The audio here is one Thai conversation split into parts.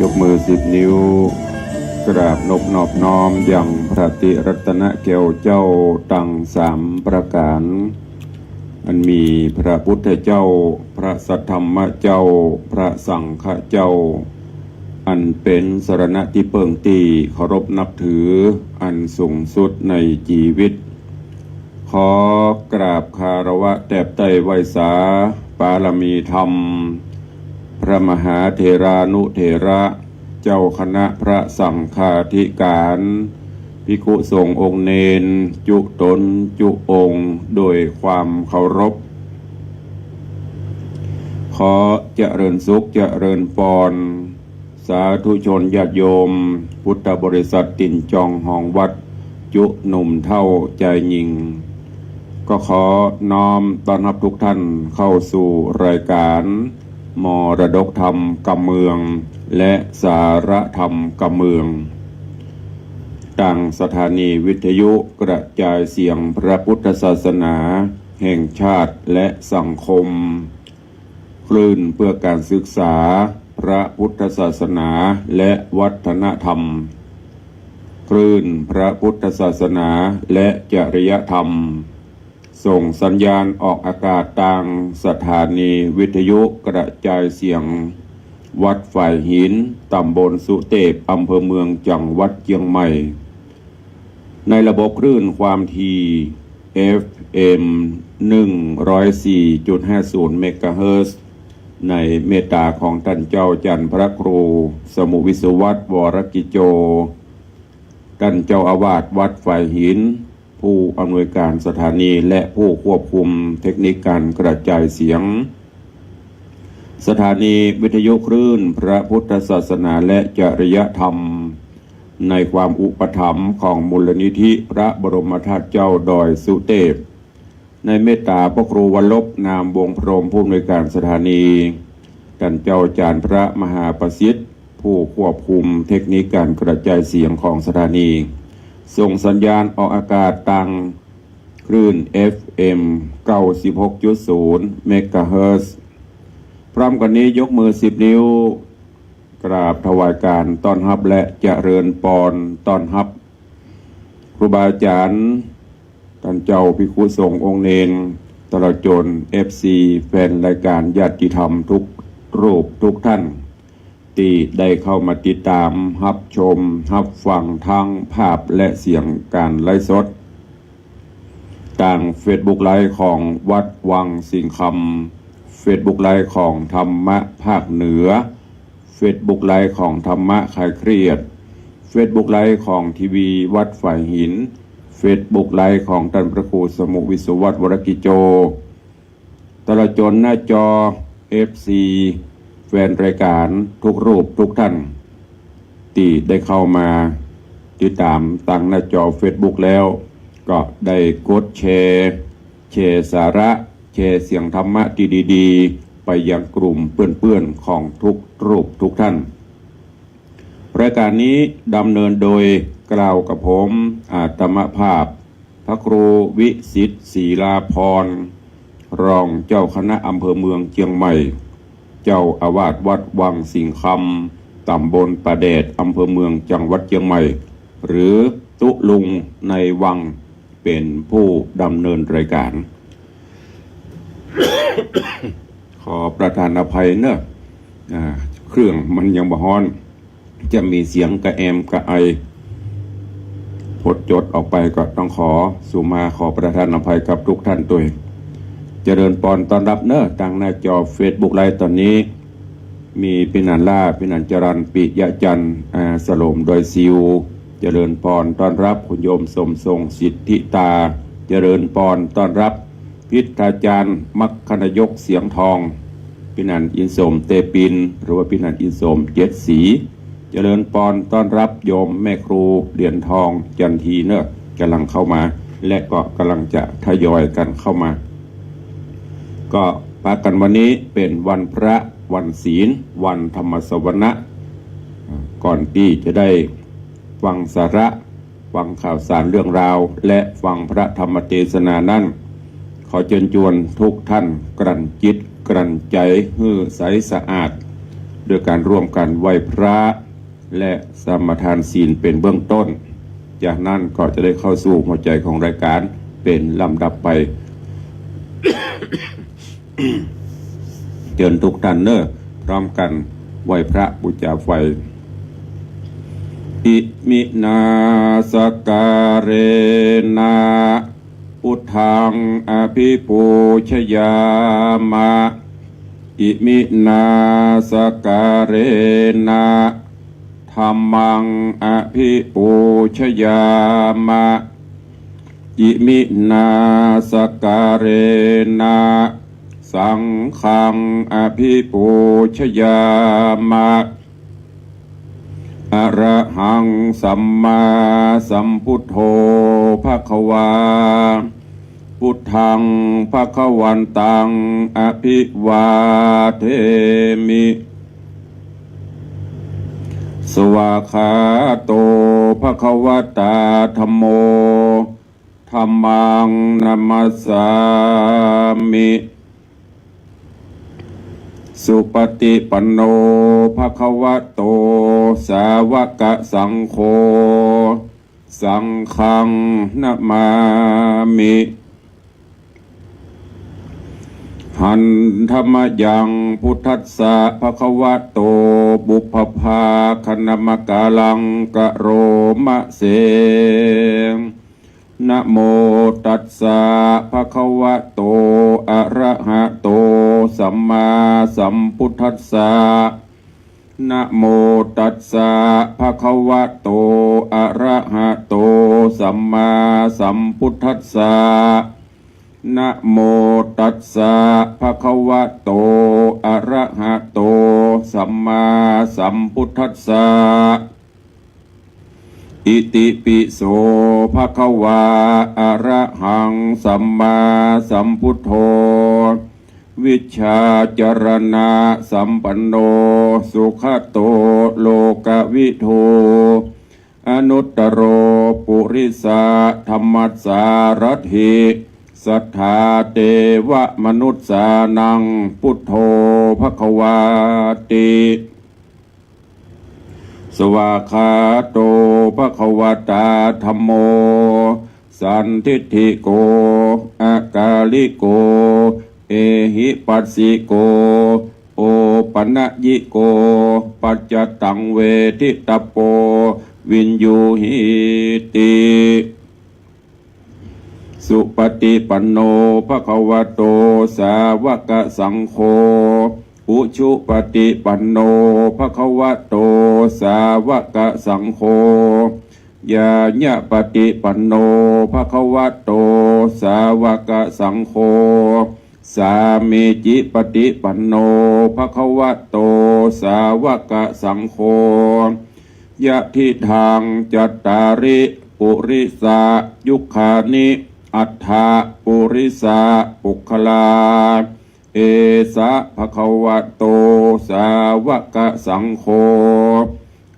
กมือ10 นิ้วกราบนบนอบน้อมอย่างพระติรัตนแก้วเจ้าตั้ง3 ประการอันมีพระพุทธเจ้าพระสัทธรรมเจ้าพระสังฆเจ้าอันเป็นสรณะที่เปิ่งตีเคารพนับถืออันสูงสุดในชีวิตขอกราบคารวะแทบไตรไวสาปารมีธรรมพระมหาเถรานุเถระเจ้าคณะพระสังฆาธิการภิกขุสงฆ์องค์เนนจุตนจุองค์โดยความเคารพขอเจริญสุขเจริญปอนสาธุชนญาติโยมพุทธบริษัทติ่นจองห้องวัดจุหนุ่มเท่าใจยิงก็ขอน้อมต้อนรับทุกท่านเข้าสู่รายการมรดกธรรมกำเมืองและสารธรรมกำเมืองต่างสถานีวิทยุกระจายเสียงพระพุทธศาสนาแห่งชาติและสังคมคลื่นเพื่อการศึกษาพระพุทธศาสนาและวัฒนธรรมคลื่นพระพุทธศาสนาและจริยธรรมส่งสัญญาณออกอากาศทางสถานีวิทยุกระจายเสียงวัดฝ่ายหินตำบลสุเทพอำเภอเมืองจังหวัดเชียงใหม่ในระบบคลื่นความถี่ FM 104.50 เมกะเฮิรตซ์ในเมตตาของท่านเจ้าจันทร์พระครูสมุวิศวัตรวรกิจโจท่านเจ้าอาวาสวัดฝ่ายหินผู้อำนวยการสถานีและผู้ควบคุมเทคนิคการกระจายเสียงสถานีวิทยุคลื่นพระพุทธศาสนาและจริยธรรมในความอุปถัมภ์ของมูลนิธิพระบรมธาตุเจ้าดอยสุเทพในเมตตาพระครูวรลบนามวงพรหมผู้อำนวยการสถานีท่านเจ้าจารย์พระมหาประสิทธิ์ผู้ควบคุมเทคนิคการกระจายเสียงของสถานีส่งสัญญาณออกอากาศทางคลื่น FM 96.0 เมกะเฮิรตซ์พร้อมกันนี้ยกมือ10 นิ้วกราบถวายการต้อนรับและเจริญปอนต้อนรับครูบาอาจารย์ท่านเจ้าภิกขุสงฆ์องค์เนนตลอดจน FC แฟนรายการญาติธรรมทุกรูปทุกท่านที่ได้เข้ามาติดตามรับชมรับฟังทั้งภาพและเสียงการไลฟ์สดทาง Facebook ไลฟ์ของวัดวังสิงคำ Facebook ไลฟ์ของธรรมะภาคเหนือ Facebook ไลฟ์ของธรรมะคลายเครียด Facebook ไลฟ์ของทีวีวัดฝ่ายหิน Facebook ไลฟ์ของท่านพระครูสมุวิศวัตรวรกิจโจตลอดจนหน้าจอ FC แฟนรายการทุกรูปทุกท่านที่ได้เข้ามาติดตามตั้งหน้าจอ Facebook แล้วก็ได้กดแชร์สาระแชร์เสียงธรรมะดีๆไปยังกลุ่มเพื่อนๆของทุกรูปทุกท่านรายการนี้ดำเนินโดยกล่าวกับผมอาตมภาพพระครูวิสิทธิ์ศรีลาภรณ์รองเจ้าคณะอำเภอเมืองเชียงใหม่เจ้าอาวาสวัดวังสิงคำตำบลประแดดอำเภอเมืองจังหวัดเชียงใหม่หรือตุลุงในวังเป็นผู้ดำเนินรายการ ขอประทานอภัยเนอะเครื่องมันยังบ่ฮ้อนจะมีเสียงกระแอมกระไอพดจดออกไปก็ต้องขอสุมาขอประทานอภัยกับทุกท่านด้วยเจริญปอนต้อนรับเนอะทางหน้าจอ Facebook ไลฟ์ตอนนี้มีพินันล่าพินันจรันปิยะจันทร์สโลมโดยซิวเจริญปอนต้อนรับคุณโยมสมทรงสิทธิตาเจริญปอนต้อนรับพิธาจารย์มัคคณยกเสียงทองพินันอินสมเตปินหรือว่าพินันอินสมเจ็ดสีเจริญปอนต้อนรับโยมแม่ครูเหรียญทองจันทีเนอะกำลังเข้ามาและก็กำลังจะทยอยกันเข้ามาก็พากันวันนี้เป็นวันพระวันศีลวันธรรมสวนะก่อนที่จะได้ฟังสาระฟังข่าวสารเรื่องราวและฟังพระธรรมเทศนานั้นขอเชิญชวนทุกท่านกลั่นจิตกลั่นใจให้ใสสะอาด ด้วยการร่วมกันไหว้พระและสมาทานศีลเป็นเบื้องต้นจากนั้นก็จะได้เข้าสู่หัวใจของรายการเป็นลำดับไป เชิญทุกท่านเนอพร้อมกันไหว้พระบูชาไฟอิมินาสการเรนะพุทธังอภิปูชยามะอิมินาสการเรนะธัมมังอภิปูชยามะอิมินาสการเรนะสังฆังอภิปูชยามะอะระหังสัมมาสัมพุทโธภควาพุทธังภควันตังอภิวาเทมิสวากขาโตภควตาธัมโมธัมมังนัมมัสสามิสุปฏิปันโนภควโตสาวกสังโฆสังฆังนะมามิหันธรรมยังพุทธัสสะภควโตบุพภาคณมกาลังกะโรมะเสนะโมตัสสะภะคะวะโตอะระหะโตสัมมาสัมพุทธัสสะนะโมตัสสะภะคะวะโตอะระหะโตสัมมาสัมพุทธัสสะนะโมตัสสะภะคะวะโตอะระหะโตสัมมาสัมพุทธัสสะอิติปิโสภะคะวาอะระหังสัมมาสัมพุทโธวิชชาจรณะสัมปันโนสุขโตโลกวิทูอนุตตโรปุริสะธรรมัสสารถิสัทธาเทวมนุษสานังพุทโธภควาติสวากขาโตภควตาธัมโมสันทิฏฐิโกอากาลิโกเอหิปัสสิโกโอปัญญิโกปัจจตังเวทิตโปวินยูหิติสุปฏิปันโนภควโตสาวกสังโฆอุชุปฏิปันโนภควโตสาวกสังโฆยาญะปฏิปันโนภควโตสาวกสังโฆสามีจิปฏิปันโนภควโตสาวกสังโฆยะทิทางจัตตาริปุริสายุคานิอัฏฐาปุริสาปุคลาเอสะภควโตสาวกสังโฆ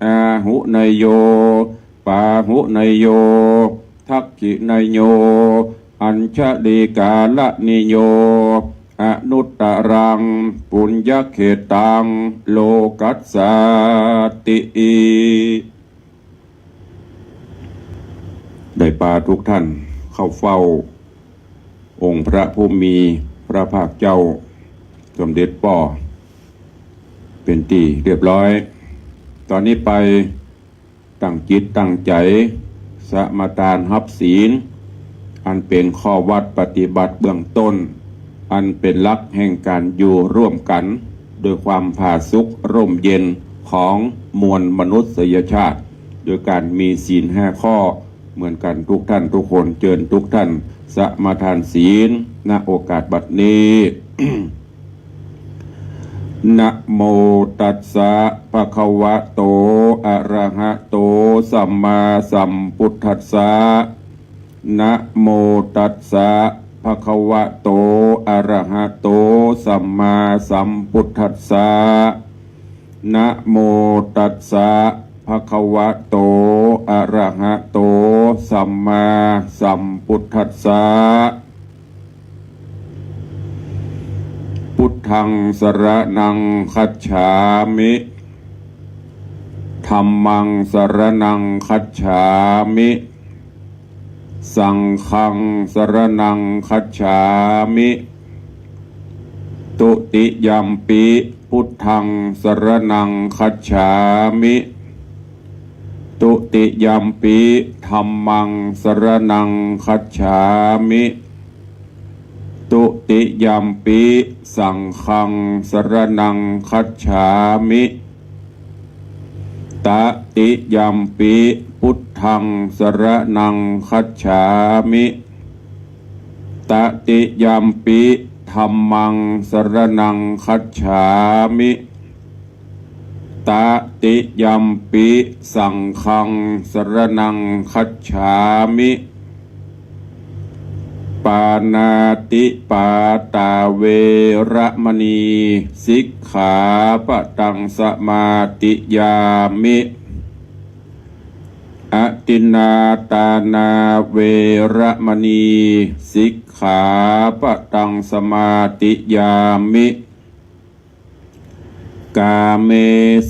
อาหุนยโยปาหุนยโยทักขินยโยอัญชลีกาลนิโยอนุตตรังปุญญเขตังโลกัสสติได้ปาทุกท่านเข้าเฝ้าองค์พระผู้มีพระภาคเจ้าสมเด็จป่อเป็นที่เรียบร้อยตอนนี้ไปตั้งจิตตั้งใจสมาทานรับศีลอันเป็นข้อวัดปฏิบัติเบื้องต้นอันเป็นหลักแห่งการอยู่ร่วมกันโดยความผาสุกร่มเย็นของมวลมนุษยชาติโดยการมีศีล5 ข้อเหมือนกันทุกท่านทุกคนเชิญทุกท่านสมาทานศีลณโอกาสบัดนี้ นะโมตัสสะภะคะวะโตอะระหะโตสัมมาสัมพุทธัสสะนะโมตัสสะภะคะวะโตอะระหะโตสัมมาสัมพุทธัสสะนะโมตัสสะภะคะวะโตอะระหะโตสัมมาสัมพุทธัสสะพุทธ ธังสรณังคัจฉามิธัมมังสรณังคัจฉามิสังฆังสรณังคัจฉามิตุติยัมปิพุทธังสรณังคัจฉามิตุติยัมปิธัมมังสรณังคัจฉามิตุติยัมปิสังฆังสรณังคัจฉามิตติยัมปิพุทธังสรณังคัจฉามิตติยัมปิธัมมังสรณังคัจฉามิตติยัมปิสังฆังสรณังคัจฉามิปานาติปาตาเวระมณีสิกขาปะทังสมาติยามิอตินนาตานาเวระมณีสิกขาปะทังสมาติยามิกาเม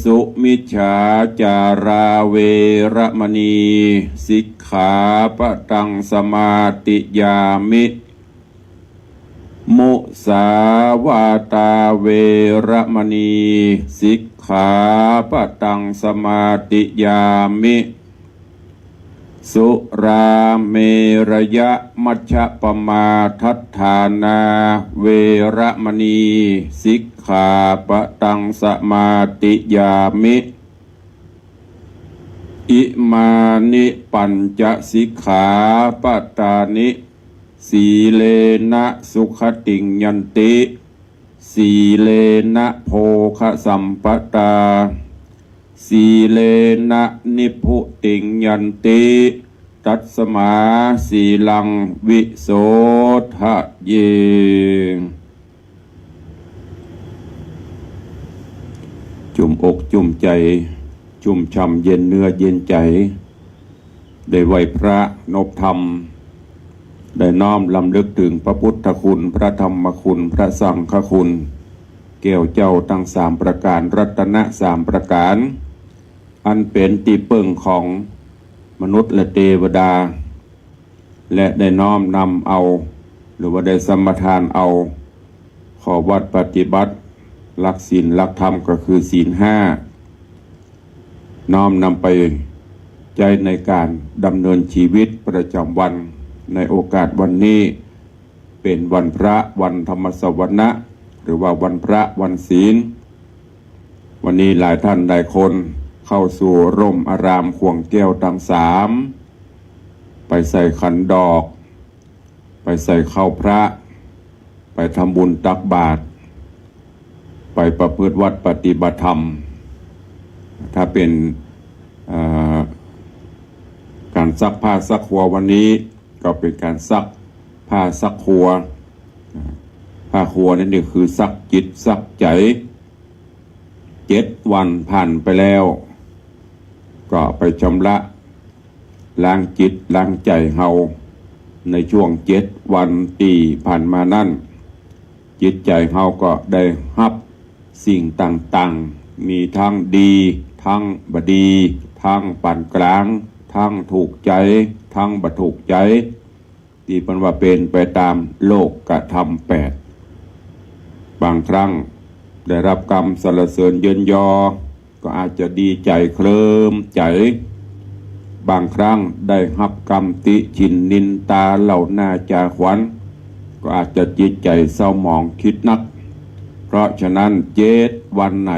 สุมิจฉาจาราเวระมณีสิกขาปะทังสมาติยามิมุสาวาตาเวระมณีสิกขาปะทังสมาติยามิสุราเมรยะมัชฌะปมาทัฏฐานาเวระมณีสิกขาปะทังสมาติยามิอิมานิปัญจสิกขาปทานิสีเลนะสุขติงยันติสีเลนะโภคสัมปตาสีเลนะนิพพุติงยันติตัสมาสีลังวิโสทะเยจุ่มอกจุ่มใจจุ่มช่ำเย็นเนื้อเย็นใจได้ไหวพระนบธรรมได้น้อมลำลึกถึงพระพุทธคุณพระธรรมคุณพระสังฆคุณแก้วเจ้าทั้งสามประการรัตนะสามประการอันเป็นที่เปิ่งของมนุษย์และเทวดาและได้น้อมนำเอาหรือว่าได้สมทานเอาขอวัดปฏิบัติหลักศีลหลักธรรมก็คือศีลห้าน้อมนำไปใจในการดำเนินชีวิตประจำวันในโอกาสวันนี้เป็นวันพระวันธรรมสวนะหรือว่าวันพระวันศีลวันนี้หลายท่านหลายคนเข้าสู่ร่มอารามขวงแก้วทั้งสามไปใส่ขันดอกไปใส่ข้าวพระไปทำบุญตักบาตรไปประพฤติวัดปฏิบัติธรรมถ้าเป็นการซักผ้าซักครัววันนี้ก็เป็นการซักผ้าซักครัวผ้าครัวนั่นนี่คือซักจิตซักใจ7 วันผ่านไปแล้วก็ไปชำระล้างจิตล้างใจเฮาในช่วง7 วันที่ผ่านมานั่นจิตใจเฮาก็ได้รับสิ่งต่างๆมีทั้งดีทั้งบดีทั้งปานกลางทั้งถูกใจทั้งบ่ถูกใจที่เป็นว่าเป็นไปตามโลกกธรรม8บางครั้งได้รับกรรมสรรเสริญเยินยอก็อาจจะดีใจเคลิ้มใจบางครั้งได้รับกรรมติฉินนินตาเหล่าหน้าจาขวัญก็อาจจะจิตใจเศร้าหมองคิดนักเพราะฉะนั้น7 วันไหน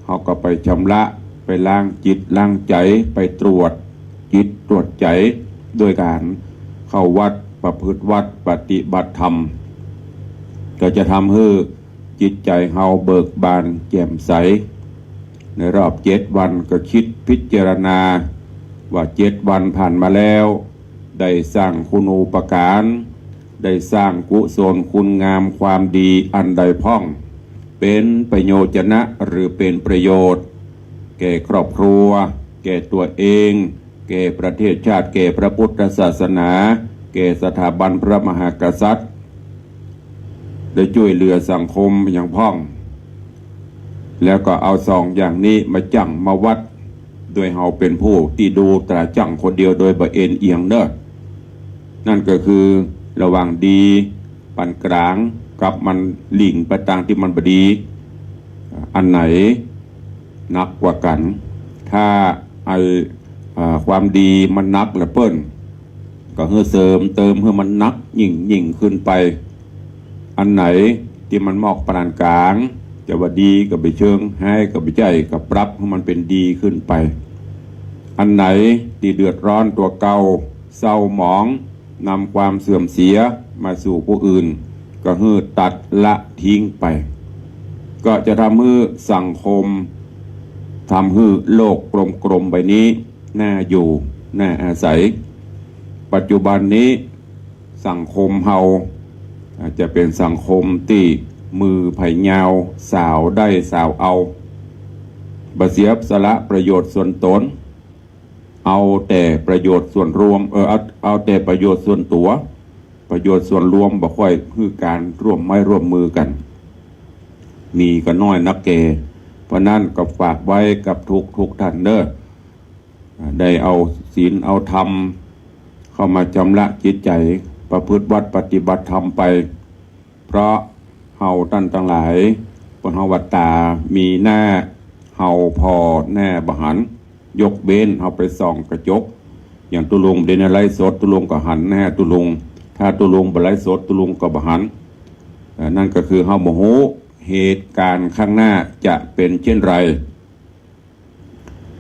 เขาก็ไปชำระไปล้างจิตล้างใจไปตรวจจิตตรวจใจโดยการเข้าวัดประพฤติวัดปฏิบัติธรรมก็จะทำให้จิตใจเฮาเบิกบานแจ่มใสในรอบ7 วันก็คิดพิจารณาว่า7 วันผ่านมาแล้วได้สร้างคุณูปการได้สร้างกุศลคุณงามความดีอันใดพ้องเป็นประโยชนะหรือเป็นประโยชน์แก่ครอบครัวแก่ตัวเองแก่ประเทศชาติแก่พระพุทธศาสนาแก่สถาบันพระมหากษัตริย์ ได้ช่วยเหลือสังคมอย่างพ้อง แล้วก็เอาสองอย่างนี้มาจั่งมาวัดโดยเฮาเป็นผู้ที่ดูตราจั่งคนเดียวโดยบ่เอ็นเอียงเนอะนั่นก็คือระหว่างดีปานกลางกับมันหลิ่งไปทางที่มันบดี อันไหนหนักกว่ากัน ถ้าความดีมันนักละเปิ้นก็เฮือเสริมเติมเพื่อมันนักยิ่งขึ้นไป อันไหนที่มันมอกปานกลางจะว่าดีก็ไปเชิงให้ก็ไปใจก็ปรับให้มันเป็นดีขึ้นไป อันไหนที่เดือดร้อนตัวเก่าเศร้าหมองนำความเสื่อมเสียมาสู่ผู้อื่นก็ฮือตัดละทิ้งไป ก็จะทำให้สังคมทำให้โลกกลมๆใบนี้น่าอยู่น่าอาศัยปัจจุบันนี้สังคมเฮาอาจจะเป็นสังคมที่มือไผ่ยาวสาวได้สาวเอาบ่เสียสละประโยชน์ส่วนตนเอาแต่ประโยชน์ส่วนรวมเอาแต่ประโยชน์ส่วนตัวประโยชน์ส่วนรวมบ่ค่อยคือการร่วมไม้ร่วมมือกันมีก็น้อยนักแก่เพราะนั้นก็ฝากไว้กับทุกท่านเด้อได้เอาศีลเอาธรรมเข้ามาชำระจิตใจประพฤติวัดปฏิบัติธรรมไปเพราะเฮาท่านทั้งหลายปนเฮาวัตตามีหน้าเฮาพอแน่บหันยกเบ้นเฮาไปส่องกระจกอย่างตุลุงเดนไลสดตุลุงก็หันแน่ตุลุงถ้าตุลุงบ่ไลสดตุลุงก็บ่หันนั่นก็คือเฮาบ่ฮู้เหตุการณ์ข้างหน้าจะเป็นเช่นไร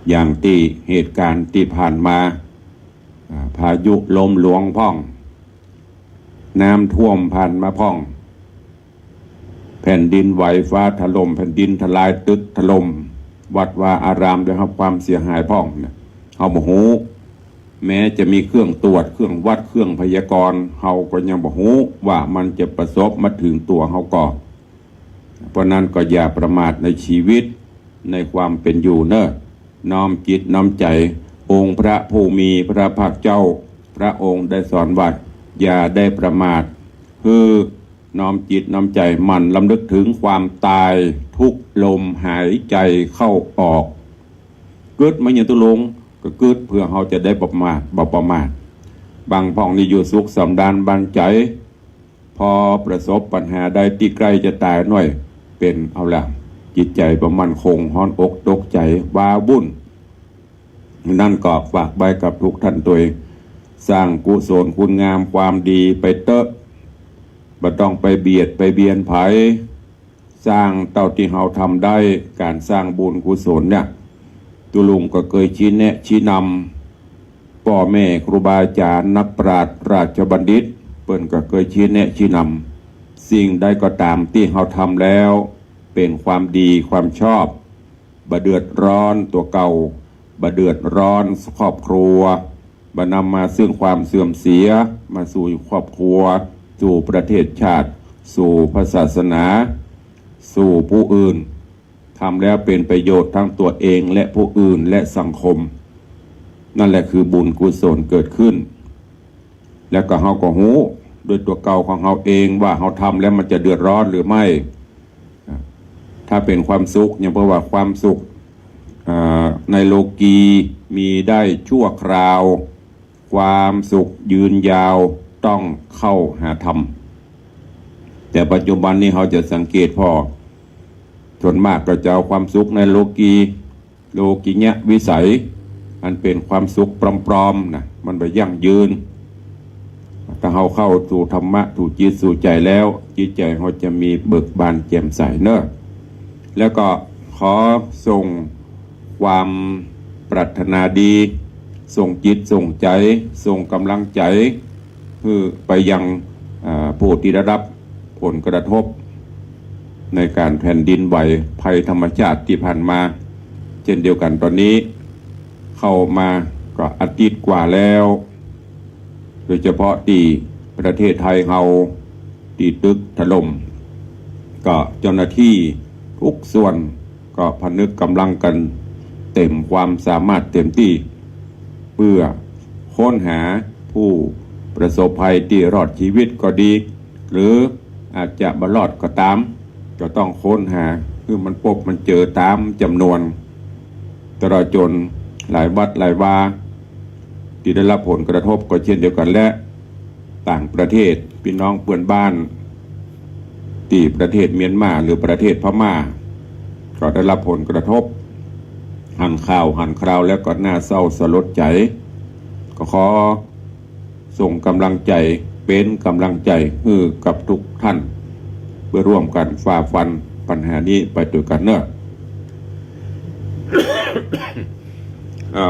อย่างที่เหตุการณ์ที่ผ่านมาพายุลมหลวงพ่องน้ำท่วมผ่านมาพ่องแผ่นดินไหวฟ้าถล่มแผ่นดินทลายตึกถล่มวัดวาอารามได้รับความเสียหายพ่องเนี่ยเฮาบ่ฮู้แม้จะมีเครื่องตรวจเครื่องวัดเครื่องพยากรณ์เฮาก็ยังบ่ฮู้ว่ามันจะประสบมาถึงตัวเฮาก่อนเพราะนั้นก็อย่าประมาทในชีวิตในความเป็นอยู่เนอะน้อมจิตน้อมใจองค์พระผู้มีพระภาคเจ้าพระองค์ได้สอนว่าอย่าได้ประมาทคือน้อมจิตน้อมใจมันลำลึกถึงความตายทุกลมหายใจเข้าออกเกิดมาอย่างตุลงก็เกิดเพื่อเราจะได้ประมาทบ่ประมาทบางพ่องนี่อยู่สุขสำดานบานใจพอประสบปัญหาใดที่ใกล้จะตายหน่อยเป็นเอาละจิตใจประมันคงฮ้อนอกตกใจว้าวุ่นนั่นก็ฝากไว้กับทุกท่านตัวเองสร้างกุศลคุณงามความดีไปเตอะบ่ต้องไปเบียดไปเบียนไผสร้างเท่าที่เฮาทำได้การสร้างบุญกุศลเนี่ยตุลุงก็เคยชี้แนะชี้นำพ่อแม่ครูบาอาจารย์นักปราชญ์ราชบัณฑิตเปิ้นก็เคยชี้แนะชี้นำสิ่งใดก็ตามที่เฮาทำแล้วเป็นความดีความชอบบ่เดือดร้อนตัวเก่าบ่เดือดร้อนครอบครัวบ่นำมาซึ่งความเสื่อมเสียมาสู่ครอบครัวสู่ประเทศชาติสู่พระศาสนาสู่ผู้อื่นทำแล้วเป็นประโยชน์ทั้งตัวเองและผู้อื่นและสังคมนั่นแหละคือบุญกุศลเกิดขึ้นแล้วก็เฮาก็ฮู้ด้วยตัวเก่าของเฮาเองว่าเฮาทำแล้วมันจะเดือดร้อนหรือไม่ถ้าเป็นความสุขอย่างเพราะว่าความสุขในโลกีมีได้ชั่วคราวความสุขยืนยาวต้องเข้าหาธรรมแต่ปัจจุบันนี้เขาจะสังเกตพอส่วนมากก็จะเอาความสุขในโลกีเนี้ยวิสัยมันเป็นความสุขปลอมๆนะมันไม่ยั่งยืนถ้าเขาเข้าสู่ธรรมะสู่จิตสู่ใจแล้วจิตใจเขาจะมีเบิกบานแจ่มใสเนอะแล้วก็ขอส่งความปรารถนาดีส่งจิตส่งใจส่งกำลังใจคือไปยังผู้ที่ได้รับผลกระทบในการแผ่นดินไหวภัยธรรมชาติที่ผ่านมาเช่นเดียวกันตอนนี้เข้ามาก็อาทิตย์กว่าแล้วโดยเฉพาะที่ประเทศไทยเฮาที่ตึกถล่มก็เจ้าหน้าที่ทุกส่วนก็พนึกกำลังกันเต็มความสามารถเต็มที่เพื่อค้นหาผู้ประสบภัยที่รอดชีวิตก็ดีหรือ อาจจะบรอดก็ตามก็ต้องค้นหาคือมันพบมันเจอตามจำนวนตลอดจนหลายวัดหลายวาที่ได้รับผลกระทบก็เช่นเดียวกันและต่างประเทศพี่น้องเพื่อนบ้านที่ประเทศเมียนมาหรือประเทศพม่าก็ได้รับผลกระทบหันข่าวหันคราวแล้วก็น่าเศร้าสลดใจก็ขอส่งกำลังใจเป็นกำลังใจให้กับทุกท่านเพื่อร่วมกันฝ่าฟันปัญหานี้ไปด้วยกันเนอะ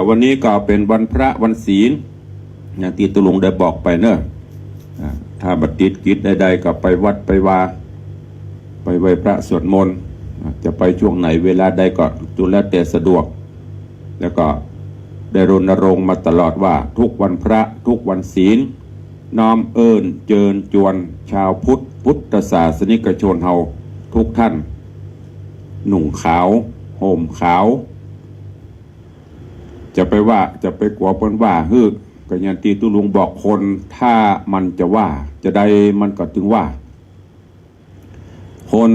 วันนี้ก็เป็นวันพระวันศีลอย่างที่ตุลุงได้บอกไปเนอะถ้าบัดติดกิจใดๆก็ไปวัดไปวาไปไหว้พระสวดมนต์จะไปช่วงไหนเวลาใดก็ดูแลแต่สะดวกแล้วก็ได้รณรงค์มาตลอดว่าทุกวันพระทุกวันศีลน้อมเอิญเจิญจวนชาวพุทธศาสนิกชนเฮาทุกท่านหนุ่งขาวห่มขาวจะไปว่าจะไปกลัวเปิ้นว่าฮึก็อย่างที่ตุลุงบอกคนถ้ามันจะว่าจะได้มันก็ถึงว่าคน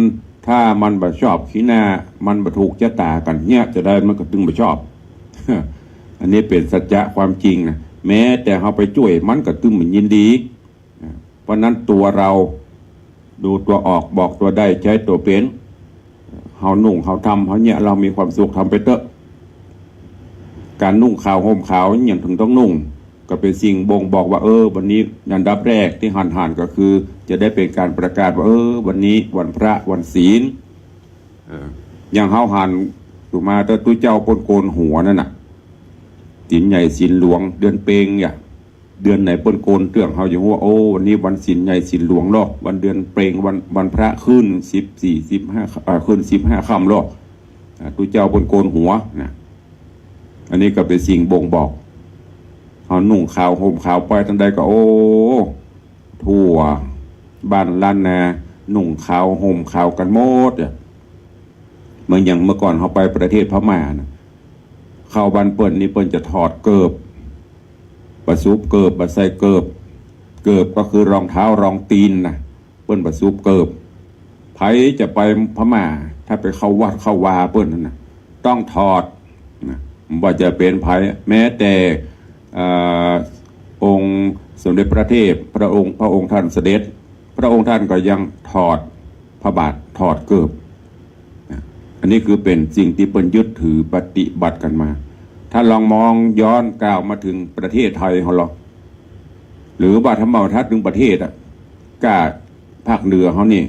ถ้ามันบ่ชอบขี้หน้ามันบ่ถูกชะตากันเนี่ยจะได้มันก็ถึงบ่ชอบ อันนี้เป็นสัจจะความจริงนะแม้แต่เราไปช่วยมันก็ถึงเหมือนยินดีเพราะนั้นตัวเราดูตัวออกบอกตัวได้ใช้ตัวเป็นเฮานุ่งเฮาทำเฮาเนี่ยเรามีความสุขทำไปเถอะการนุ่งขาวห่มขาวอย่างถึงต้องนุ่งก็เป็นสิ่งบ่งบอกว่าวันนี้อันดับแรกที่หันก็คือจะได้เป็นการประกาศว่าวันนี้วันพระวันศีลอย่างเฮาหันถูกมาแต่ตุ้เจ้าปนโกนหัวนั่นน่ะศีลใหญ่ศีลหลวงเดือนเปงเนี่ยเดือนไหนปนโกนเรื่องเฮาอยู่ว่าวันนี้วันศีลใหญ่ศีลหลวงหรอกวันเดือนเปงวันพระขึ้น14-15ขึ้น15ค่ำหรอกตุ้เจ้าปนโกนหัวนะอันนี้ก็เป็นสิ่งบ่งบอกเขานุ่งขาวห่มขาวไปทันใดก็ทั่วบ้านล้านนานุ่งขาวห่มขาวกันหมดเหมือนอย่างเมื่อก่อนเขาไปประเทศพม่านะเข้าบ้านเปิ้นนี่เปิ้นจะถอดเกิบประซุบเกิบประใส่เกิบก็คือรองเท้ารองตีนนะเปิ้นประซุบเกิบไผจะไปพม่าถ้าไปเข้าวัดเข้าวาเปิ้นนั่นนะต้องถอดนะว่าจะเป็นไผแม้แต่องค์สมเด็จพระเทพพระองค์ท่านเสด็จพระองค์ท่านก็ยังถอดพระบาทถอดเกิบอันนี้คือเป็นสิ่งที่เปิ้นยึดถือปฏิบัติกันมาถ้าลองมองย้อนกล่าวมาถึงประเทศไทยของเราหรือว่าธรรมทัศน์ถึงประเทศกาภาคเหนือเขานี่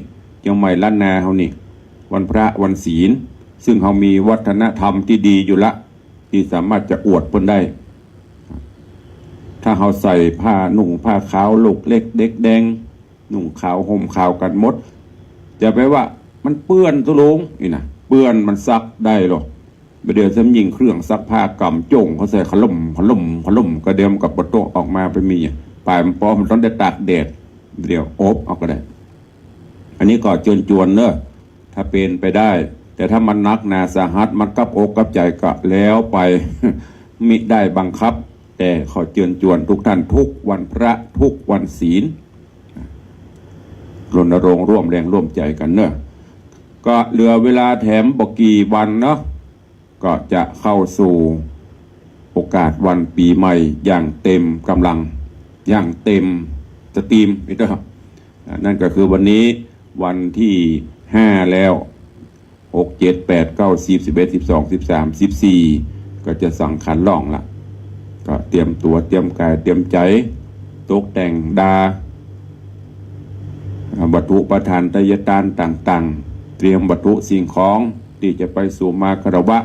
ยังไม่ล้านนาเขานี่วันพระวันศีลซึ่งเขามีวัฒนธรรมที่ดีอยู่ละที่สามารถจะอวดเปิ้นได้ถ้าเขาใส่ผ้านุ่งผ้าขาวลูกเล็กเด็กแดงนุ่งขาวห่มขาวกันหมดจะไปว่ามันเปื้อนตุลุงนี่นะเปื้อนมันซักได้หรอเดี๋ยวจะยิงเครื่องซักผ้ากำจ่งเขาใส่ขลุ่มกระเดียมกับประตูออกมาไปมีปลายมันพอมันต้องได้ตากแดดเดี๋ยวอบเอาก็ได้อันนี้ก็จวนเนอะถ้าเป็นไปได้แต่ถ้ามันนักหนาสาหัสมันกับอกกับใจก็แล้วไป มิได้บังคับแต่ขอเชิญชวนทุกท่านทุกวันพระทุกวันศีลรณรงค์ร่วมแรงร่วมใจกันเนอะก็เหลือเวลาแถมบอกกี่วันเนาะก็จะเข้าสู่โอกาสวันปีใหม่อย่างเต็มกำลังอย่างเต็มสตรีมนี่เด้อนั่นก็คือวันนี้วันที่5แล้ว6 7 8 9 10 11 12 13 14ก็จะสังขันล่องละก็เตรียมตัวเตรียมกายเตรียมใจตกแต่งดาวัตถุประทานตยตานต่างๆเตรียมวัตถุสิ่งของที่จะไปสู่มาคารวะ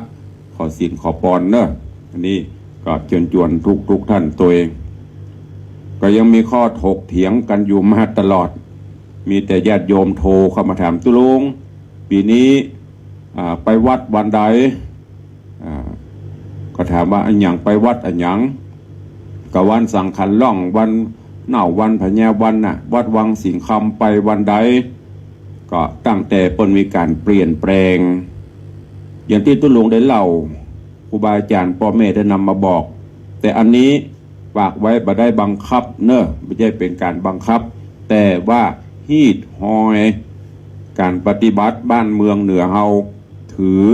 ขอศีลขอพรเนอะอันนี้ก็เชิญชวนทุกท่านตัวเองก็ยังมีข้อถกเถียงกันอยู่มาตลอดมีแต่ญาติโยมโทรเข้ามาถามตุลุงปีนี้ไปวัดวันใดก็ถามว่าอันหยังไปวัดอันหยังก็วันสังขันล่องวันเน่าวันพญาวันน่ะวัดวังสิงคำไปวันใดก็ตั้งแต่เปิ้นมีการเปลี่ยนแปลงอย่างที่ตุลุงได้เล่าครูบาอาจารย์พ่อแม่ได้นำมาบอกแต่อันนี้ฝากไว้บ่ได้บังคับเนอะไม่ใช่เป็นการบังคับแต่ว่า ฮีดหอยการปฏิบัติบ้านเมืองเหนือเฮาถือ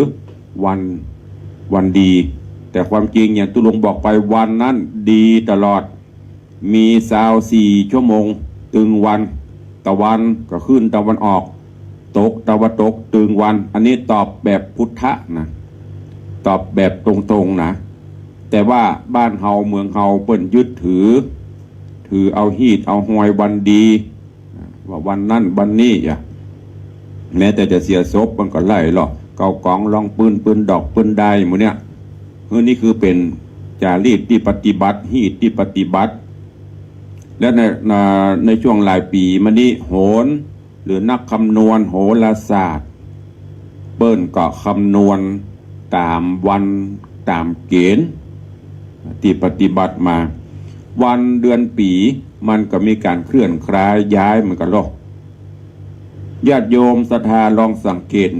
วันดี แต่ความจริงอย่างตุลุงบอกไปวันนั้นดีตลอดมี24 ชั่วโมงตึงวันตะวันก็ขึ้นตะวันออกตกตะวันตกตึงวันอันนี้ตอบแบบพุทธะนะตอบแบบตรงๆนะแต่ว่าบ้านเฮาเมืองเฮาเปิ้นยึดถือเอาฮีดเอาหอยวันดีว่าวันนั้นวันนี้อ่ะแม้แต่จะเสียศพมันก็ไล่หรอกเกากองลองปืนดอกปืนได้หมดเนี่ยนี่คือเป็นจารีตที่ปฏิบัติฮีดที่ปฏิบัติและในช่วงหลายปีมานี้โหรหรือนักคำนวณโหราศาสตร์เปิ้นก็คำนวณตามวันตามเกณฑ์ที่ปฏิบัติมาวันเดือนปีมันก็มีการเคลื่อนคลายย้ายมันก็ลอกญาติโยมศรัทธาลองสังเกต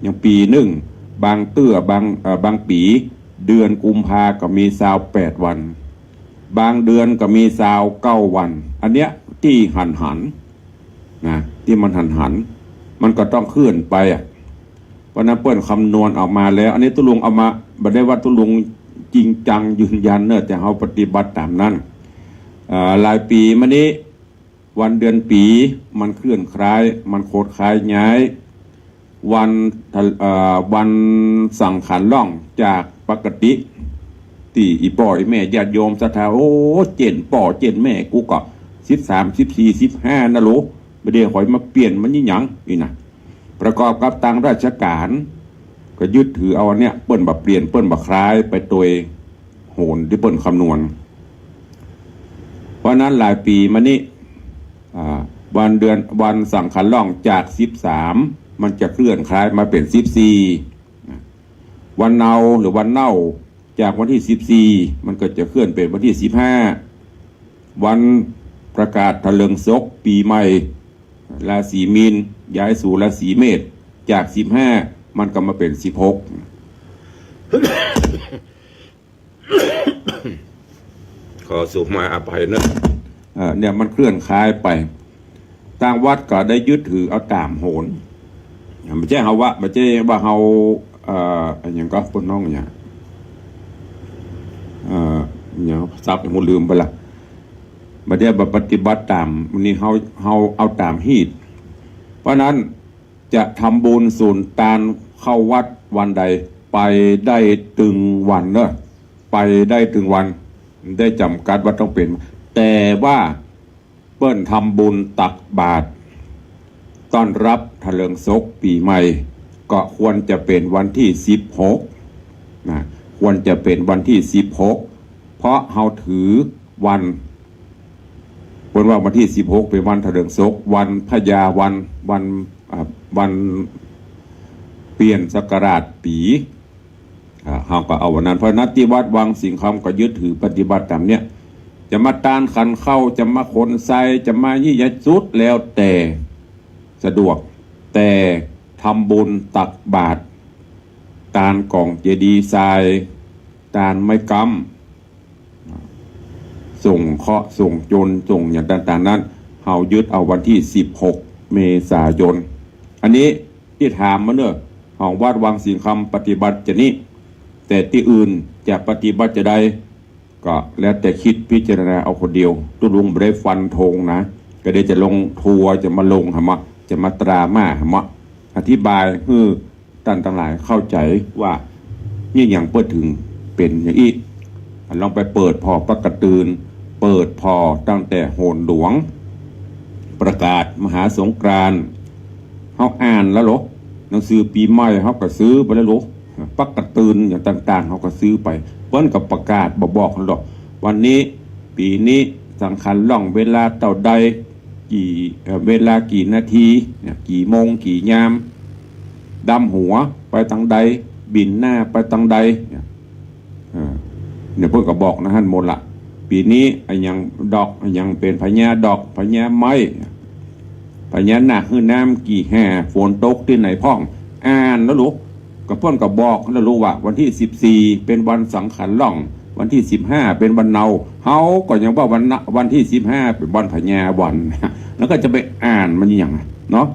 อย่างปีหนึ่งบางบางปีเดือนกุมภาก็มี28 วันบางเดือนก็มี29 วันอันเนี้ยที่หันนะที่มันหันมันก็ต้องเคลื่อนไปเพราะนั้นเปิ้นคำนวณออกมาแล้วอันนี้ตุลุงเอามาบ่ได้ว่าตุลุงจริงจังยืนยันเนอะแต่เฮาปฏิบัติตามนั้นหลายปีมานี้วันเดือนปีมันเคลื่อนคล้ายมันโคดคล้ายย้ายวันสังขารล่องจากปกติที่อีป่ออีแม่ญาติโยมศรัทธาโอ้เจนป่อเจนแม่กูก็13 14 15นะโหลบ่ได้ข่อยมาเปลี่ยนมันยี่หยังนี่นะประกอบกับทางราชการก็ยึดถือเอาอันเนี้ยเปิ้นบ่เปลี่ยนเปิ้นบ่คล้ายไปโดยโหนที่เปิ้นคำนวณเพราะนั้นหลายปีมานี้วันสังขารล่องจาก13มันจะเคลื่อนคล้ายมาเป็น14วันเนาหรือวันเน่าจากวันที่14มันก็จะเคลื่อนเป็นวันที่15วันประกาศทะเลิงศกปีใหม่ราศีมีนย้ายสู่ราศีเมษจาก15มันก็มาเป็น16ขอสุมาอภัยนะเนี่ยมันเคลื่อนคล้ายไปทางวัดก็ได้ยึดถือเอาตามโหนไม่ใช่เฮาว่าไม่ใช่ว่าเฮาอย่างก็ปนน้องอย่างซับอย่างลืมไปละมาเดี๋ยวปฏิบัติตามวันนี้เฮาเอาตามฮีดเพราะนั้นจะทำบุญส่วนตานเข้าวัดวันใดไปได้ถึงวันเนอะไปได้ถึงวันได้จำกัดว่าต้องเป็นแต่ว่าเปิ้นทำบุญตักบาตรต้อนรับทะเลิงศกปีใหม่ก็ควรจะเป็นวันที่16นะควรจะเป็นวันที่16เพราะเฮาถือวันว่าวันที่16เป็นวันทะเลิงศกวันพญาวันเปลี่ยนศักราชปีเฮาก็เอาวันนั้นเพราะนัดที่วัดวังสิงห์คำก็ยึดถือปฏิบัติตามเนี้ยจะมาต้านขันเข้าจะมาขนไซจะมายี่ยสุดแล้วแต่สะดวกแต่ทำบุญตักบาตรตานกล่องเจดีย์ทรายตานไม้กำส่งเคราะห์ส่งจนส่งอย่างต่างๆนั้นเฮายึดเอาวันที่16 เมษายนอันนี้ที่ถามมาเนอะของวัดวังสิงห์คำปฏิบัติจะนี้แต่ที่อื่นจะปฏิบัติจะได้ก็แล้วแต่คิดพิจารณาเอาคนเดียวตุลุงไม่ได้ฟันธงนะก็ได้จะลงทัวร์จะมาลงหมะจะมาตรามาหมะอธิบายให้ท่านทั้งหลายเข้าใจว่านี่อย่างเปิดถึงเป็นอย่างนี้ลองไปเปิดพอประกาศตื่นเปิดพอตั้งแต่โหนหลวงประกาศมหาสงกรานต์เขาอ่านแล้วหรอหนังสือปีใหม่เขาก็ซื้อไปแล้วหรอประกาศตื่นอย่างต่างๆเขาก็ซื้อไปเพิ่นกับประกาศบอกหรอกวันนี้ปีนี้สังขารล่องเวลาเต่าใดเวลากี่นาทีกี่โมงกี่ยามดำหัวไปทางใดบินหน้าไปทางใดเนี่ยเพิ่นก็บอกนะฮั่นหมดละปีนี้อย่างดอกอย่างเป็นพญาดอกพญาไม้พญานาคคือน้ำกี่แห่ฝนตกที่ไหนพ่องอ่านแล้วลูกก็เพิ่นก็บอกแล้วรู้ว่าวันที่14เป็นวันสังขารล่องวันที่15เป็นวันเนาเฮาก็ยังว่าวันที่15เป็นวันพญาวัน แล้วก็จะไปอ่านมันอย่างเนาะ